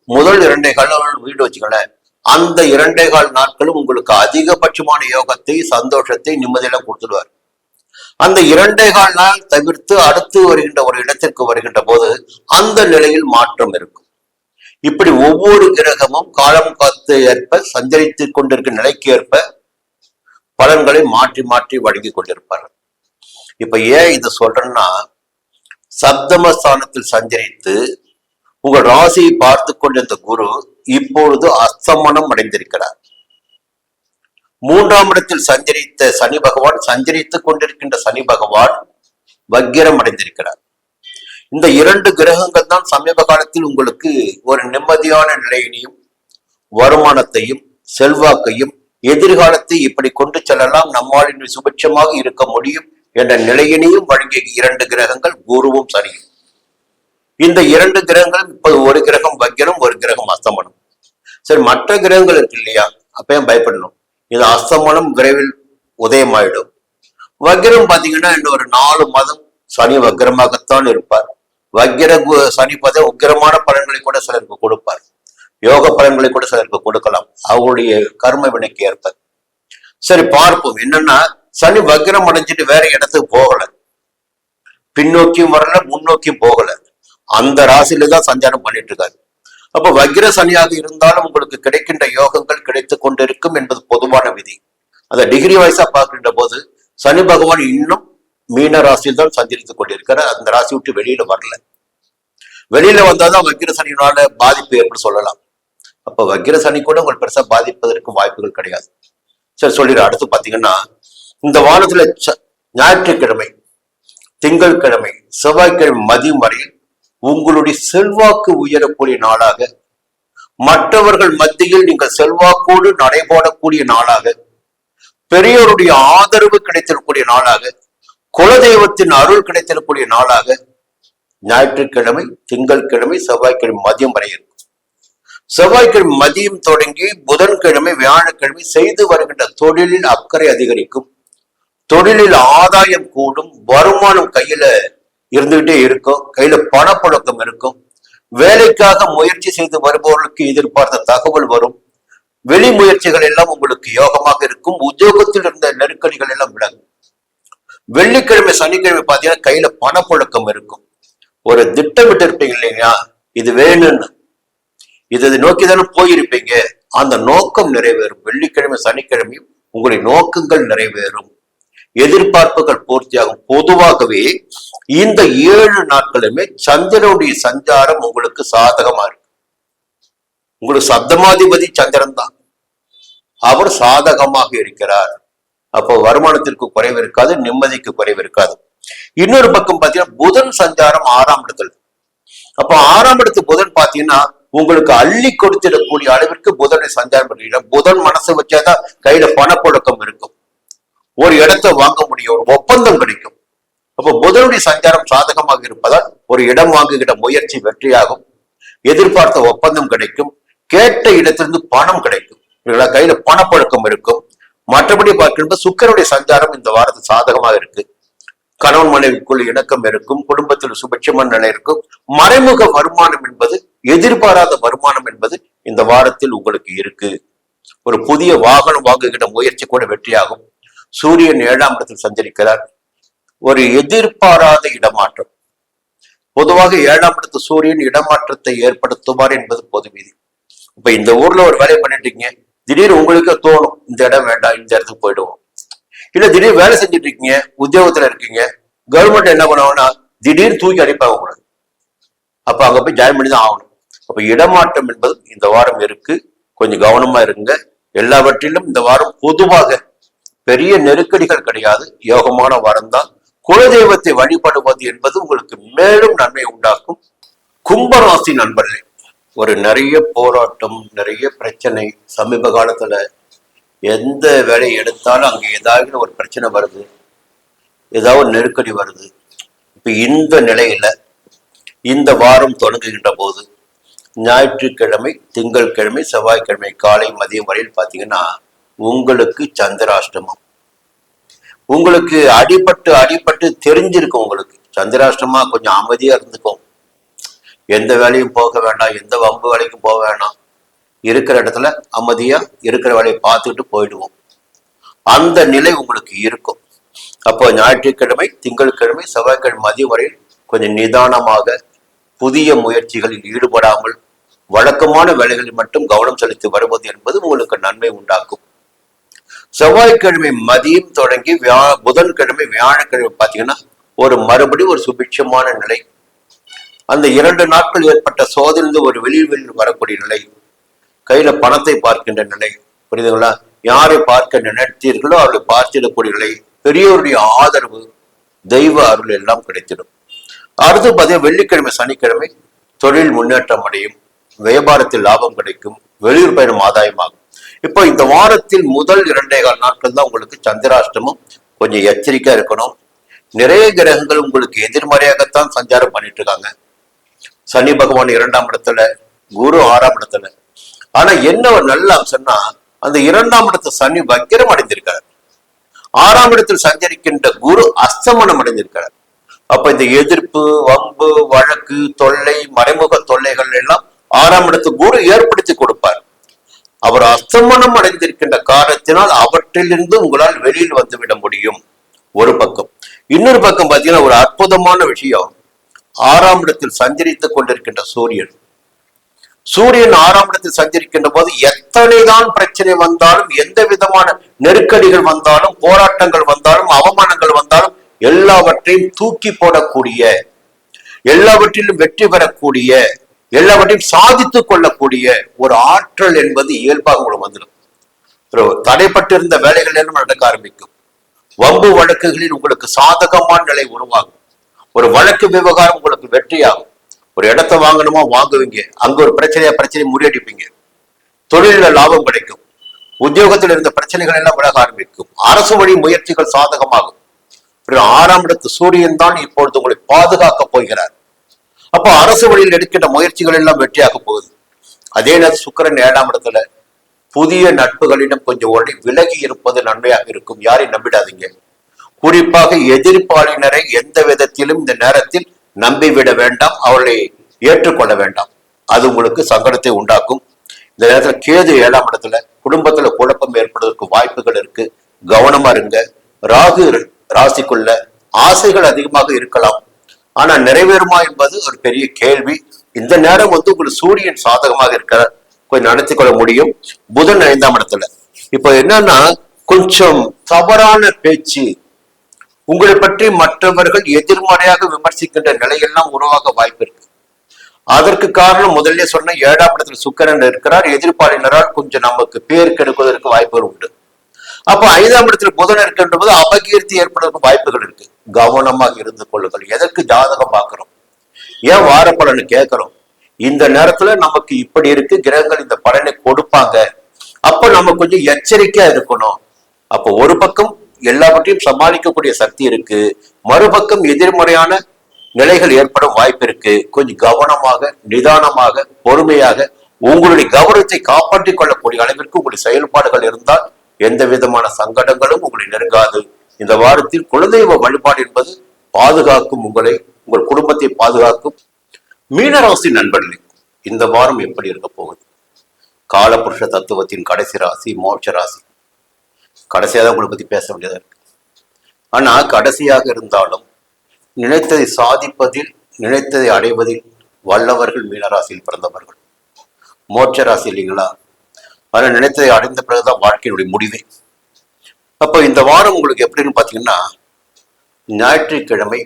முதல் 2.25 நாள் வீடு வச்சுக்கல, அந்த 2.25 நாட்களும் உங்களுக்கு அதிகபட்சமான யோகத்தை, சந்தோஷத்தை, நிம்மதியெல்லாம் கொடுத்துடுவார். அந்த 2.25 நாள் தவிர்த்து அடுத்து வருகின்ற ஒரு இடத்திற்கு வருகின்ற போது அந்த நிலையில் மாற்றம் இருக்கும். இப்படி ஒவ்வொரு கிரகமும் காலம் காத்து ஏற்ப சஞ்சரித்துக் கொண்டிருக்கிற நிலைக்கு ஏற்ப பலன்களை மாற்றி மாற்றி வழங்கி கொண்டிருப்பார்கள். இப்ப ஏன் இது சொல்றேன்னா, சப்தமஸ்தானத்தில் சஞ்சரித்து உங்கள் ராசியை பார்த்து கொண்டிருந்த குரு இப்பொழுது அஸ்தமனம் அடைந்திருக்கிறார். 3ஆம் இடத்தில் சஞ்சரித்த சனி பகவான், சஞ்சரித்துக் கொண்டிருக்கின்ற சனி பகவான் வக்கிரம் அடைந்திருக்கிறார். இந்த 2 கிரகங்கள் தான் சமீப காலத்தில் உங்களுக்கு ஒரு நிம்மதியான நிலையினையும், வருமானத்தையும், செல்வாக்கையும், எதிர்காலத்தை இப்படி கொண்டு செல்லலாம், நம்மால் சுபிட்சமாக இருக்க முடியும் என்ற நிலையினையும் வழங்கிய 2 கிரகங்கள் குருவும் சனியும். இந்த 2 கிரகங்களும் இப்போது ஒரு கிரகம் வக்கிரம், ஒரு கிரகம் அஸ்தமனம். சரி, மற்ற கிரகங்கள் இருக்கு இல்லையா, அப்பயும் பயப்படணும். இது அஸ்தமனம் விரைவில் உதயமாயிடும். வக்கிரம் பாத்தீங்கன்னா இன்னும் ஒரு 4 மாதம் சனி வக்கிரமாகத்தான் இருப்பார். வக்கிர சனி பதம் உக்கிரமான பலன்களை கூட சிலருக்கு கொடுப்பார், யோக பலன்களை கூட சிலருக்கு கொடுக்கலாம், அவருடைய கர்ம வினைக்கு ஏற்ப. சரி, பார்ப்போம். என்னன்னா, சனி வக்கிரம் அடைஞ்சிட்டு வேற இடத்துக்கு போகல, பின்னோக்கியும் வரல, முன்னோக்கியும் போகல, அந்த ராசியில தான் சஞ்சாரம் பண்ணிட்டு இருக்காரு. அப்ப வக்கிர சனியாக இருந்தாலும் உங்களுக்கு கிடைக்கின்ற யோகங்கள் கிடைத்துக் கொண்டிருக்கும் என்பது பொதுவான விதி. அந்த டிகிரி வைஸா பார்க்கின்ற போது சனி பகவான் இன்னும் மீன ராசியில் தான் சஞ்சரித்துக் கொண்டிருக்கிறார். அந்த ராசி விட்டு வெளியில வரல. வெளியில வந்தாதான் வக்கிர சனியினால பாதிப்பு ஏற்பட்டு சொல்லலாம். அப்ப வக்கிர சனி கூட உங்களுக்கு பெருசா பாதிப்பதற்கு வாய்ப்புகள் கிடையாது. சரி, சொல்லிடுறேன். அடுத்து பாத்தீங்கன்னா, இந்த வாரத்துல ஞாயிற்றுக்கிழமை, திங்கட்கிழமை, செவ்வாய்க்கிழமை மதியம் வரையில் உங்களுடைய செல்வாக்கு உயரக்கூடிய நாளாக, மற்றவர்கள் மத்தியில் நீங்கள் செல்வாக்கோடு நடைபோடக்கூடிய நாளாக, பெரியோருடைய ஆதரவு கிடைத்திருக்கக்கூடிய நாளாக, குலதெய்வத்தின் அருள் கிடைத்திருக்கக்கூடிய நாளாக ஞாயிற்றுக்கிழமை, திங்கட்கிழமை, செவ்வாய்க்கிழமை மதியம் வரை இருக்கும். செவ்வாய்க்கிழமை மதியம் தொடங்கி புதன்கிழமை, வியாழக்கிழமை செய்து வருகின்ற தொழிலில் அக்கறை அதிகரிக்கும், தொழிலில் ஆதாயம் கூடும், வருமானம் கையில இருந்துகிட்டே இருக்கும், கையில பணப்புழக்கம் இருக்கும், வேலைக்காக முயற்சி செய்து வருபவர்களுக்கு எதிர்பார்த்த தகவல் வரும், வெளி முயற்சிகள் எல்லாம் உங்களுக்கு யோகமாக இருக்கும், உத்தியோகத்தில் இருந்த நெருக்கடிகள் எல்லாம் விலகும். வெள்ளிக்கிழமை, சனிக்கிழமை பார்த்தீங்கன்னா கையில பணப்புழக்கம் இருக்கும். ஒரு திட்டமிட்டு இருப்பீங்க இல்லைங்களா, இது வேணும்னு, இதை நோக்கி தானே போயிருப்பீங்க, அந்த நோக்கம் நிறைவேறும். வெள்ளிக்கிழமை, சனிக்கிழமையும் உங்களுடைய நோக்கங்கள் நிறைவேறும், எதிர்பார்ப்புகள் பூர்த்தியாகும். பொதுவாகவே இந்த 7 நாட்களுமே சந்திரனுடைய சஞ்சாரம் உங்களுக்கு சாதகமா இருக்கு. உங்களுக்கு சப்தமாதிபதி சந்திரன் தான், அவர் சாதகமாக இருக்கிறார். அப்போ வருமானத்திற்கு குறைவு இருக்காது, நிம்மதிக்கு குறைவு இருக்காது. இன்னொரு பக்கம் பாத்தீங்கன்னா புதன் சஞ்சாரம் 6ஆம் இடத்துல. அப்போ 6ஆம் இடத்து புதன் பாத்தீங்கன்னா உங்களுக்கு அள்ளி கொடுத்திடக்கூடிய அளவிற்கு புதனை சஞ்சாரம் பண்ணுறீங்க. புதன் மனசு வச்சாதான் கையில பணப்புழக்கம் இருக்கும், ஒரு இடத்தை வாங்க முடியும், ஒரு ஒப்பந்தம் கிடைக்கும். அப்போ புதனுடைய சஞ்சாரம் சாதகமாக இருப்பதால் ஒரு இடம் வாங்குகிற முயற்சி வெற்றியாகும், எதிர்பார்த்த ஒப்பந்தம் கிடைக்கும், கேட்ட இடத்திலிருந்து பணம் கிடைக்கும், கையில பணப்பழக்கம் இருக்கும். மற்றபடி பார்க்கும்போது சுக்கிரனுடைய சஞ்சாரம் இந்த வாரத்தில் சாதகமாக இருக்கு. கணவன் மனைவிக்குள் இணக்கம் இருக்கும், குடும்பத்தில் சுபட்சமான நிலை இருக்கும். மறைமுக வருமானம் என்பது, எதிர்பாராத வருமானம் என்பது இந்த வாரத்தில் உங்களுக்கு இருக்கு. ஒரு புதிய வாகனம் வாங்குகிற முயற்சி கூட வெற்றியாகும். சூரியன் 7ஆம் இடத்தில் சஞ்சரிக்கிறார். ஒரு எதிர்பாராத இடமாற்றம். பொதுவாக 7ஆம் இடத்து சூரியன் இடமாற்றத்தை ஏற்படுத்துவார் என்பது பொது விதி. இப்ப இந்த ஊர்ல ஒரு வேலையை பண்ணிட்டீங்க, திடீர்னு உங்களுக்கு தோணும் இந்த இடம் வேண்டாம், இந்த இடத்துக்கு போயிடுவோம். இல்ல திடீர்னு வேலை செஞ்சுட்டு இருக்கீங்க, உத்தியோகத்துல இருக்கீங்க, கவர்மெண்ட் என்ன பண்ணுவாங்கன்னா திடீர்னு தூக்கி அடிப்பாங்க கூட, அப்ப அங்க போய் ஜாயின் பண்ணி தான் ஆகணும். அப்ப இடமாற்றம் என்பது இந்த வாரம் இருக்கு, கொஞ்சம் கவனமா இருங்க. எல்லாவற்றிலும் இந்த வாரம் பொதுவாக பெரிய நெருக்கடிகள் கிடையாது, யோகமான வாரம் தான். குலதெய்வத்தை வழிபடுவது என்பது உங்களுக்கு மேலும் நன்மை உண்டாக்கும். கும்பராசி நண்பர்களே, ஒரு நிறைய போராட்டம், நிறைய பிரச்சனை. சமீப காலத்துல எந்த வேலையை எடுத்தாலும் அங்க ஏதாவது ஒரு பிரச்சனை வருது, ஏதாவது நெருக்கடி வருது. இப்ப இந்த நிலையில இந்த வாரம் தொடங்குகின்ற போது ஞாயிற்றுக்கிழமை, திங்கட்கிழமை, செவ்வாய்க்கிழமை காலை மதியம் வரையில் பாத்தீங்கன்னா உங்களுக்கு சந்திராஷ்டமம். உங்களுக்கு அடிபட்டு தெரிஞ்சிருக்கும். உங்களுக்கு சந்திராஷ்டமா கொஞ்சம் அமைதியா இருந்துக்கும், எந்த வேலையும் போக வேண்டாம், எந்த வம்பு வேலைக்கும் போக வேண்டாம், இருக்கிற இடத்துல அமைதியா இருக்கிற வேலையை பார்த்துட்டு போயிடுவோம், அந்த நிலை உங்களுக்கு இருக்கும். அப்போ ஞாயிற்றுக்கிழமை, திங்கட்கிழமை, செவ்வாய்க்கிழமை மதியம் வரையில் கொஞ்சம் நிதானமாக புதிய முயற்சிகளில் ஈடுபடாமல் வழக்கமான வேலைகளில் மட்டும் கவனம் செலுத்தி வருவது என்பது உங்களுக்கு நன்மை உண்டாக்கும். செவ்வாய்க்கிழமை மதியம் தொடங்கி புதன்கிழமை, வியாழக்கிழமை பார்த்தீங்கன்னா மறுபடியும் ஒரு சுபிட்சமான நிலை. அந்த 2 நாட்கள் ஏற்பட்ட சோதனை ஒரு வெளியில் வரக்கூடிய நிலை, கையில பணத்தை பார்க்கின்ற நிலை, புரியுதுங்களா? யாரை பார்க்க நினைத்தீர்களோ அவர்களை பார்த்திடக்கூடிய நிலை, பெரியோருடைய ஆதரவு, தெய்வ அருள் எல்லாம் கிடைத்திடும். அடுத்து பார்த்தீங்கன்னா வெள்ளிக்கிழமை, சனிக்கிழமை தொழில் முன்னேற்றம் அடையும், வியாபாரத்தில் லாபம் கிடைக்கும், வெளியூர் பயணம் ஆதாயமாகும். இப்போ இந்த வாரத்தில் முதல் 2.25 நாட்கள் தான் உங்களுக்கு சந்திராஷ்டமம், கொஞ்சம் எச்சரிக்கையா இருக்கணும். நிறைய கிரகங்கள் உங்களுக்கு எதிர்மறையாகத்தான் சஞ்சாரம் பண்ணிட்டு இருக்காங்க. சனி பகவான் 2ஆம் இடத்துல, குரு 6ஆம் இடத்துல. ஆனா என்ன ஒரு நல்ல அம்சம்னா, அந்த 2ஆம் இடத்துல சனி வக்கிரம் அடைந்திருக்கார், 6ஆம் இடத்தில் சஞ்சரிக்கின்ற குரு அஸ்தமனம் அடைந்திருக்கிறார். அப்ப இந்த எதிர்ப்பு, வம்பு, வழக்கு, தொல்லை, மறைமுக தொல்லைகள் எல்லாம் 6ஆம் இடத்து குரு ஏற்படுத்தி கொடுப்பார். அவர் அஸ்தமனம் அடைந்திருக்கின்ற காரணத்தினால் அவற்றிலிருந்து உங்களால் வெளியில் வந்துவிட முடியும். ஒரு பக்கம். இன்னொரு பக்கம் பார்த்தீங்கன்னா ஒரு அற்புதமான விஷயம், 6ஆம் இடத்தில் சஞ்சரித்துக் கொண்டிருக்கின்ற சூரியன் 6ஆம் இடத்தில் சஞ்சரிக்கின்ற போது எத்தனைதான் பிரச்சனை வந்தாலும், எந்த விதமான நெருக்கடிகள் வந்தாலும், போராட்டங்கள் வந்தாலும், அவமானங்கள் வந்தாலும் எல்லாவற்றையும் தூக்கி போடக்கூடிய, எல்லாவற்றிலும் வெற்றி பெறக்கூடிய, எல்லாவற்றையும் சாதித்துக் கொள்ளக்கூடிய ஒரு ஆற்றல் என்பது இயல்பாக உங்களுக்கு வந்துடும். தடைப்பட்டிருந்த வேலைகள் எல்லாம் நடக்க ஆரம்பிக்கும். வம்பு வழக்குகளில் உங்களுக்கு சாதகமான நிலை உருவாகும். ஒரு வழக்கு விவகாரம் உங்களுக்கு வெற்றியாகும். ஒரு இடத்த வாங்கணுமா வாங்குவீங்க, அங்க ஒரு பிரச்சனையை முறியடிப்பீங்க, தொழில லாபம் கிடைக்கும், உத்தியோகத்தில் இருந்த பிரச்சனைகள் எல்லாம் விலக ஆரம்பிக்கும், அரசு வழி முயற்சிகள் சாதகமாகும். 6ஆம் இடத்து சூரியன் தான் இப்பொழுது உங்களை பாதுகாக்க போகிறார். அப்போ அரசு வழியில் எடுக்கின்ற முயற்சிகள் எல்லாம் வெற்றியாக போகுது. அதே நேரம் சுக்கிரன் 7ஆம் இடத்துல புதிய நட்புகளிடம் கொஞ்சம் ஓடி விலகி இருப்பது நன்மையாக இருக்கும். யாரையும் நம்பிடாதீங்க. குறிப்பாக எதிர்ப்பாளினரை எந்த விதத்திலும் இந்த நேரத்தில் நம்பிவிட வேண்டாம், அவர்களை ஏற்றுக்கொள்ள வேண்டாம். அது உங்களுக்கு சங்கடத்தை உண்டாக்கும். இந்த நேரத்துல கேது 7ஆம் இடத்துல குடும்பத்துல குழப்பம் ஏற்படுவதற்கு வாய்ப்புகள் இருக்கு. கவனமா இருங்க. ராகு ராசிக்குள்ள ஆசைகள் அதிகமாக இருக்கலாம், ஆனா நிறைவேறுமா என்பது ஒரு பெரிய கேள்வி. இந்த நேரம் உங்களுக்கு சூரியன் சாதகமாக இருக்கிற கொஞ்சம் நடத்தி கொள்ள முடியும். புதன் 5ஆம் இடத்துல இப்ப என்னன்னா கொஞ்சம் தவறான பேச்சு, உங்களை பற்றி மற்றவர்கள் எதிர்மறையாக விமர்சிக்கின்ற நிலையெல்லாம் உருவாக வாய்ப்பு இருக்கு. அதற்கு காரணம் முதல்ல சொன்ன 7ஆம் இடத்துல சுக்கிரன் இருக்கிறார். எதிர்ப்பாளினரால் கொஞ்சம் நமக்கு பேர் கெடுப்பதற்கு வாய்ப்புகள் உண்டு. அப்ப 5ஆம் இடத்துல புதன் இருக்கின்ற போது அபகீர்த்தி ஏற்படுவதற்கு வாய்ப்புகள் இருக்கு. கவனமாக இருந்து கொள்ளுங்கள். எதற்கு ஜாதகம் பார்க்கிறோம், ஏன் வார பலனை கேட்கிறோம்? இந்த நேரத்துல நமக்கு இப்படி இருக்கு, கிரகங்கள் இந்த பலனை கொடுப்பாங்க. அப்ப நம்ம கொஞ்சம் எச்சரிக்கையா இருக்கணும். அப்போ ஒரு பக்கம் எல்லாவற்றையும் சமாளிக்கக்கூடிய சக்தி இருக்கு, மறுபக்கம் எதிர்மறையான நிலைகள் ஏற்படும் வாய்ப்பு இருக்கு. கொஞ்சம் கவனமாக, நிதானமாக, பொறுமையாக உங்களுடைய கௌரவத்தை காப்பாற்றிக் கொள்ளக்கூடிய அளவிற்கு உங்களுடைய செயல்பாடுகள் இருந்தால் எந்த விதமான சங்கடங்களும் உங்களை நெருங்காது. இந்த வாரத்தில் குலதெய்வ வழிபாடு என்பது பாதுகாக்கும், உங்களை, உங்கள் குடும்பத்தை பாதுகாக்கும். மீனராசி நண்பர்களே, இந்த வாரம் எப்படி இருக்க போகுது? காலபுருஷ தத்துவத்தின் கடைசி ராசி மோட்ச ராசி. கடைசியாக தான் உங்களை பத்தி பேச வேண்டியதா இருக்கு. ஆனா கடைசியாக இருந்தாலும் நினைத்ததை சாதிப்பதில், நினைத்ததை அடைவதில் வல்லவர்கள் மீனராசியில் பிறந்தவர்கள். மோட்ச ராசி இல்லைங்களா? ஆனா நினைத்ததை அடைந்த பிறகுதான் வாழ்க்கையினுடைய முடிவே. அப்போ இந்த வாரம் உங்களுக்கு எப்படின்னு பாத்தீங்கன்னா, ஞாயிற்றுக்கிழமை,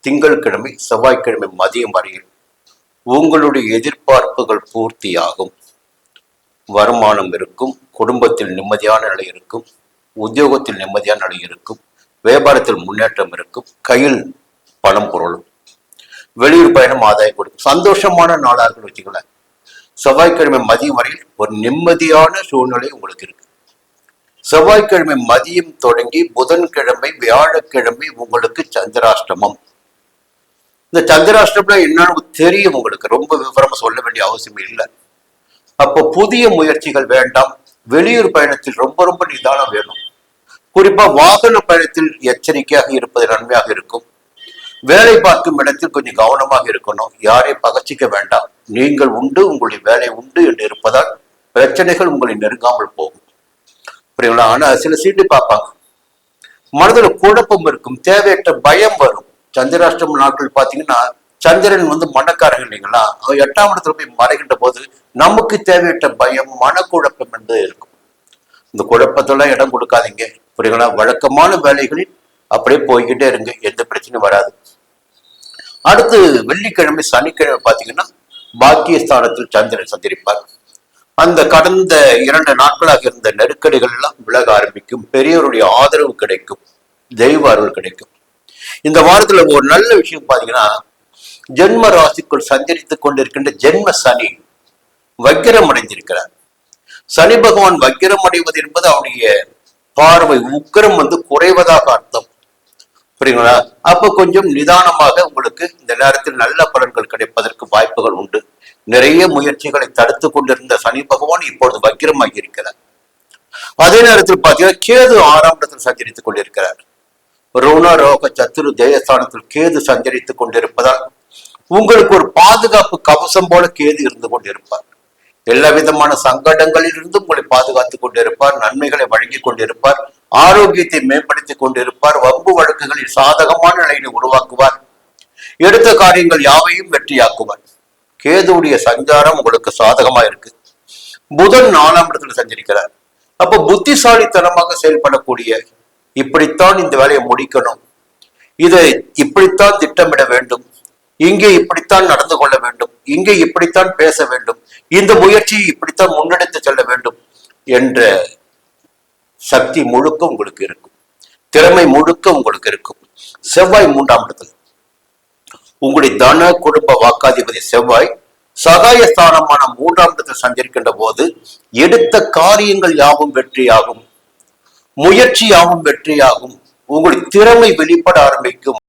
திங்கட்கிழமை, செவ்வாய்க்கிழமை மதியம் வரையில் உங்களுடைய எதிர்பார்ப்புகள் பூர்த்தியாகும். வருமானம் இருக்கும், குடும்பத்தில் நிம்மதியான நிலை இருக்கும், உத்தியோகத்தில் நிம்மதியான நிலை இருக்கும், வியாபாரத்தில் முன்னேற்றம் இருக்கும், கையில் பணம் பொருளும், வெளியூர் பயணம் ஆதாயம் கொடுக்கும். சந்தோஷமான நாளாக வச்சுக்கலாம். செவ்வாய்க்கிழமை மதியம் வரையில் ஒரு நிம்மதியான சூழ்நிலை உங்களுக்கு இருக்கு. செவ்வாய்க்கிழமை மதியம் தொடங்கி புதன்கிழமை, வியாழக்கிழமை உங்களுக்கு சந்திராஷ்டமம். இந்த சந்திராஷ்டமம் என்னன்னு தெரியும் உங்களுக்கு, ரொம்ப விவரமா சொல்ல வேண்டிய அவசியம் இல்லை. அப்போ புதிய முயற்சிகள் வேண்டாம். வெளியூர் பயணத்தில் ரொம்ப ரொம்ப நிதானம் வேணும். குறிப்பா வாகன பயணத்தில் எச்சரிக்கையாக இருப்பது நன்மையாக இருக்கும். வேலை பார்க்கும் இடத்தில் கொஞ்சம் கவனமாக இருக்கணும். யாரையும் பகச்சிக்க வேண்டாம். நீங்கள் உண்டு, உங்களுடைய வேலை உண்டு என்று இருப்பதால் பிரச்சனைகள் உங்களை நெருங்காமல் போகும். புரியுங்களா? ஆனா சில சீட்டு பார்ப்பாங்க, மனதில் குழப்பம் இருக்கும், தேவையற்ற பயம் வரும். சந்திராஷ்டம நாட்கள் பாத்தீங்கன்னா சந்திரன் மனக்காரங்க இல்லைங்களா? அவன் 8ஆம் இடத்துல போய் மறைகின்ற போது நமக்கு தேவையற்ற பயம், மனக்குழப்பம் என்பது இருக்கும். இந்த குழப்பத்தெல்லாம் இடம் கொடுக்காதீங்க. புரியுங்களா? வழக்கமான வேலைகளில் அப்படியே போய்கிட்டே இருங்க, எந்த பிரச்சனையும் வராது. அடுத்து வெள்ளிக்கிழமை, சனிக்கிழமை பாத்தீங்கன்னா பாக்கியஸ்தானத்தில் சந்திரன் சந்திரிப்பார். அந்த கடந்த 2 நாட்களாக இருந்த நெருக்கடிகள் எல்லாம் விலக ஆரம்பிக்கும். பெரியவருடைய ஆதரவு கிடைக்கும், தெய்வ அருள் கிடைக்கும். இந்த வாரத்துல ஒரு நல்ல விஷயம் பாத்தீங்கன்னா, ஜென்ம ராசிக்குள் சஞ்சரித்துக் கொண்டிருக்கின்ற ஜென்ம சனி வக்கிரம் அடைந்திருக்கிறார். சனி பகவான் வக்கிரம் அடைவது என்பது அவருடைய பார்வை உக்கிரம் குறைவதாக அர்த்தம். புரியுங்களா? அப்ப கொஞ்சம் நிதானமாக உங்களுக்கு இந்த நேரத்தில் நல்ல பலன்கள் கிடைப்பதற்கு வாய்ப்புகள் உண்டு. நிறைய முயற்சிகளை தடுத்து கொண்டிருந்த சனி பகவான் இப்பொழுது வக்கிரமாகி இருக்கிறார். அதே நேரத்தில் பாத்தீங்கன்னா கேது 6ஆம் இடத்தில் சஞ்சரித்துக் கொண்டிருக்கிறார். ருண ரோக சத்துரு தேயஸ்தானத்தில் கேது சஞ்சரித்துக் கொண்டிருப்பதால் உங்களுக்கு ஒரு பாதுகாப்பு கவசம் போல கேது இருந்து கொண்டிருப்பார். எல்லா விதமான சங்கடங்களில் இருந்து உங்களை பாதுகாத்துக் கொண்டிருப்பார். நன்மைகளை வழங்கி கொண்டிருப்பார். ஆரோக்கியத்தை மேம்படுத்திக் கொண்டிருப்பார். வம்பு வழக்குகளில் சாதகமான நிலையை உருவாக்குவார். எடுத்த காரியங்கள் யாவையும் வெற்றியாக்குவார். கேதுவுடைய சஞ்சாரம் உங்களுக்கு சாதகமா இருக்கு. புதன் 4ஆம் இடத்துல சஞ்சரிக்கிறார். அப்ப புத்திசாலித்தனமாக செயல்படக்கூடிய, இப்படித்தான் இந்த வேலையை முடிக்கணும், இதை இப்படித்தான் திட்டமிட வேண்டும், இங்கே இப்படித்தான் நடந்து கொள்ள வேண்டும், இங்கே இப்படித்தான் பேச வேண்டும், இந்த முயற்சியை இப்படித்தான் முன்னெடுத்து செல்ல வேண்டும் என்ற சக்தி முழுக்க உங்களுக்கு இருக்கும். திறமை முழுக்க உங்களுக்கு இருக்கும். செவ்வாய் 3ஆம் இடத்துல உங்களுடைய தன குடும்ப வாக்காதிபதி செவ்வாய் சகாயஸ்தானமான 3ஆம் இடத்தில் சஞ்சரிக்கின்ற போது எடுத்த காரியங்கள் யாவும் வெற்றியாகும், முயற்சி யாவும் வெற்றியாகும், உங்களுடைய திறமை வெளிப்பட ஆரம்பிக்கும்,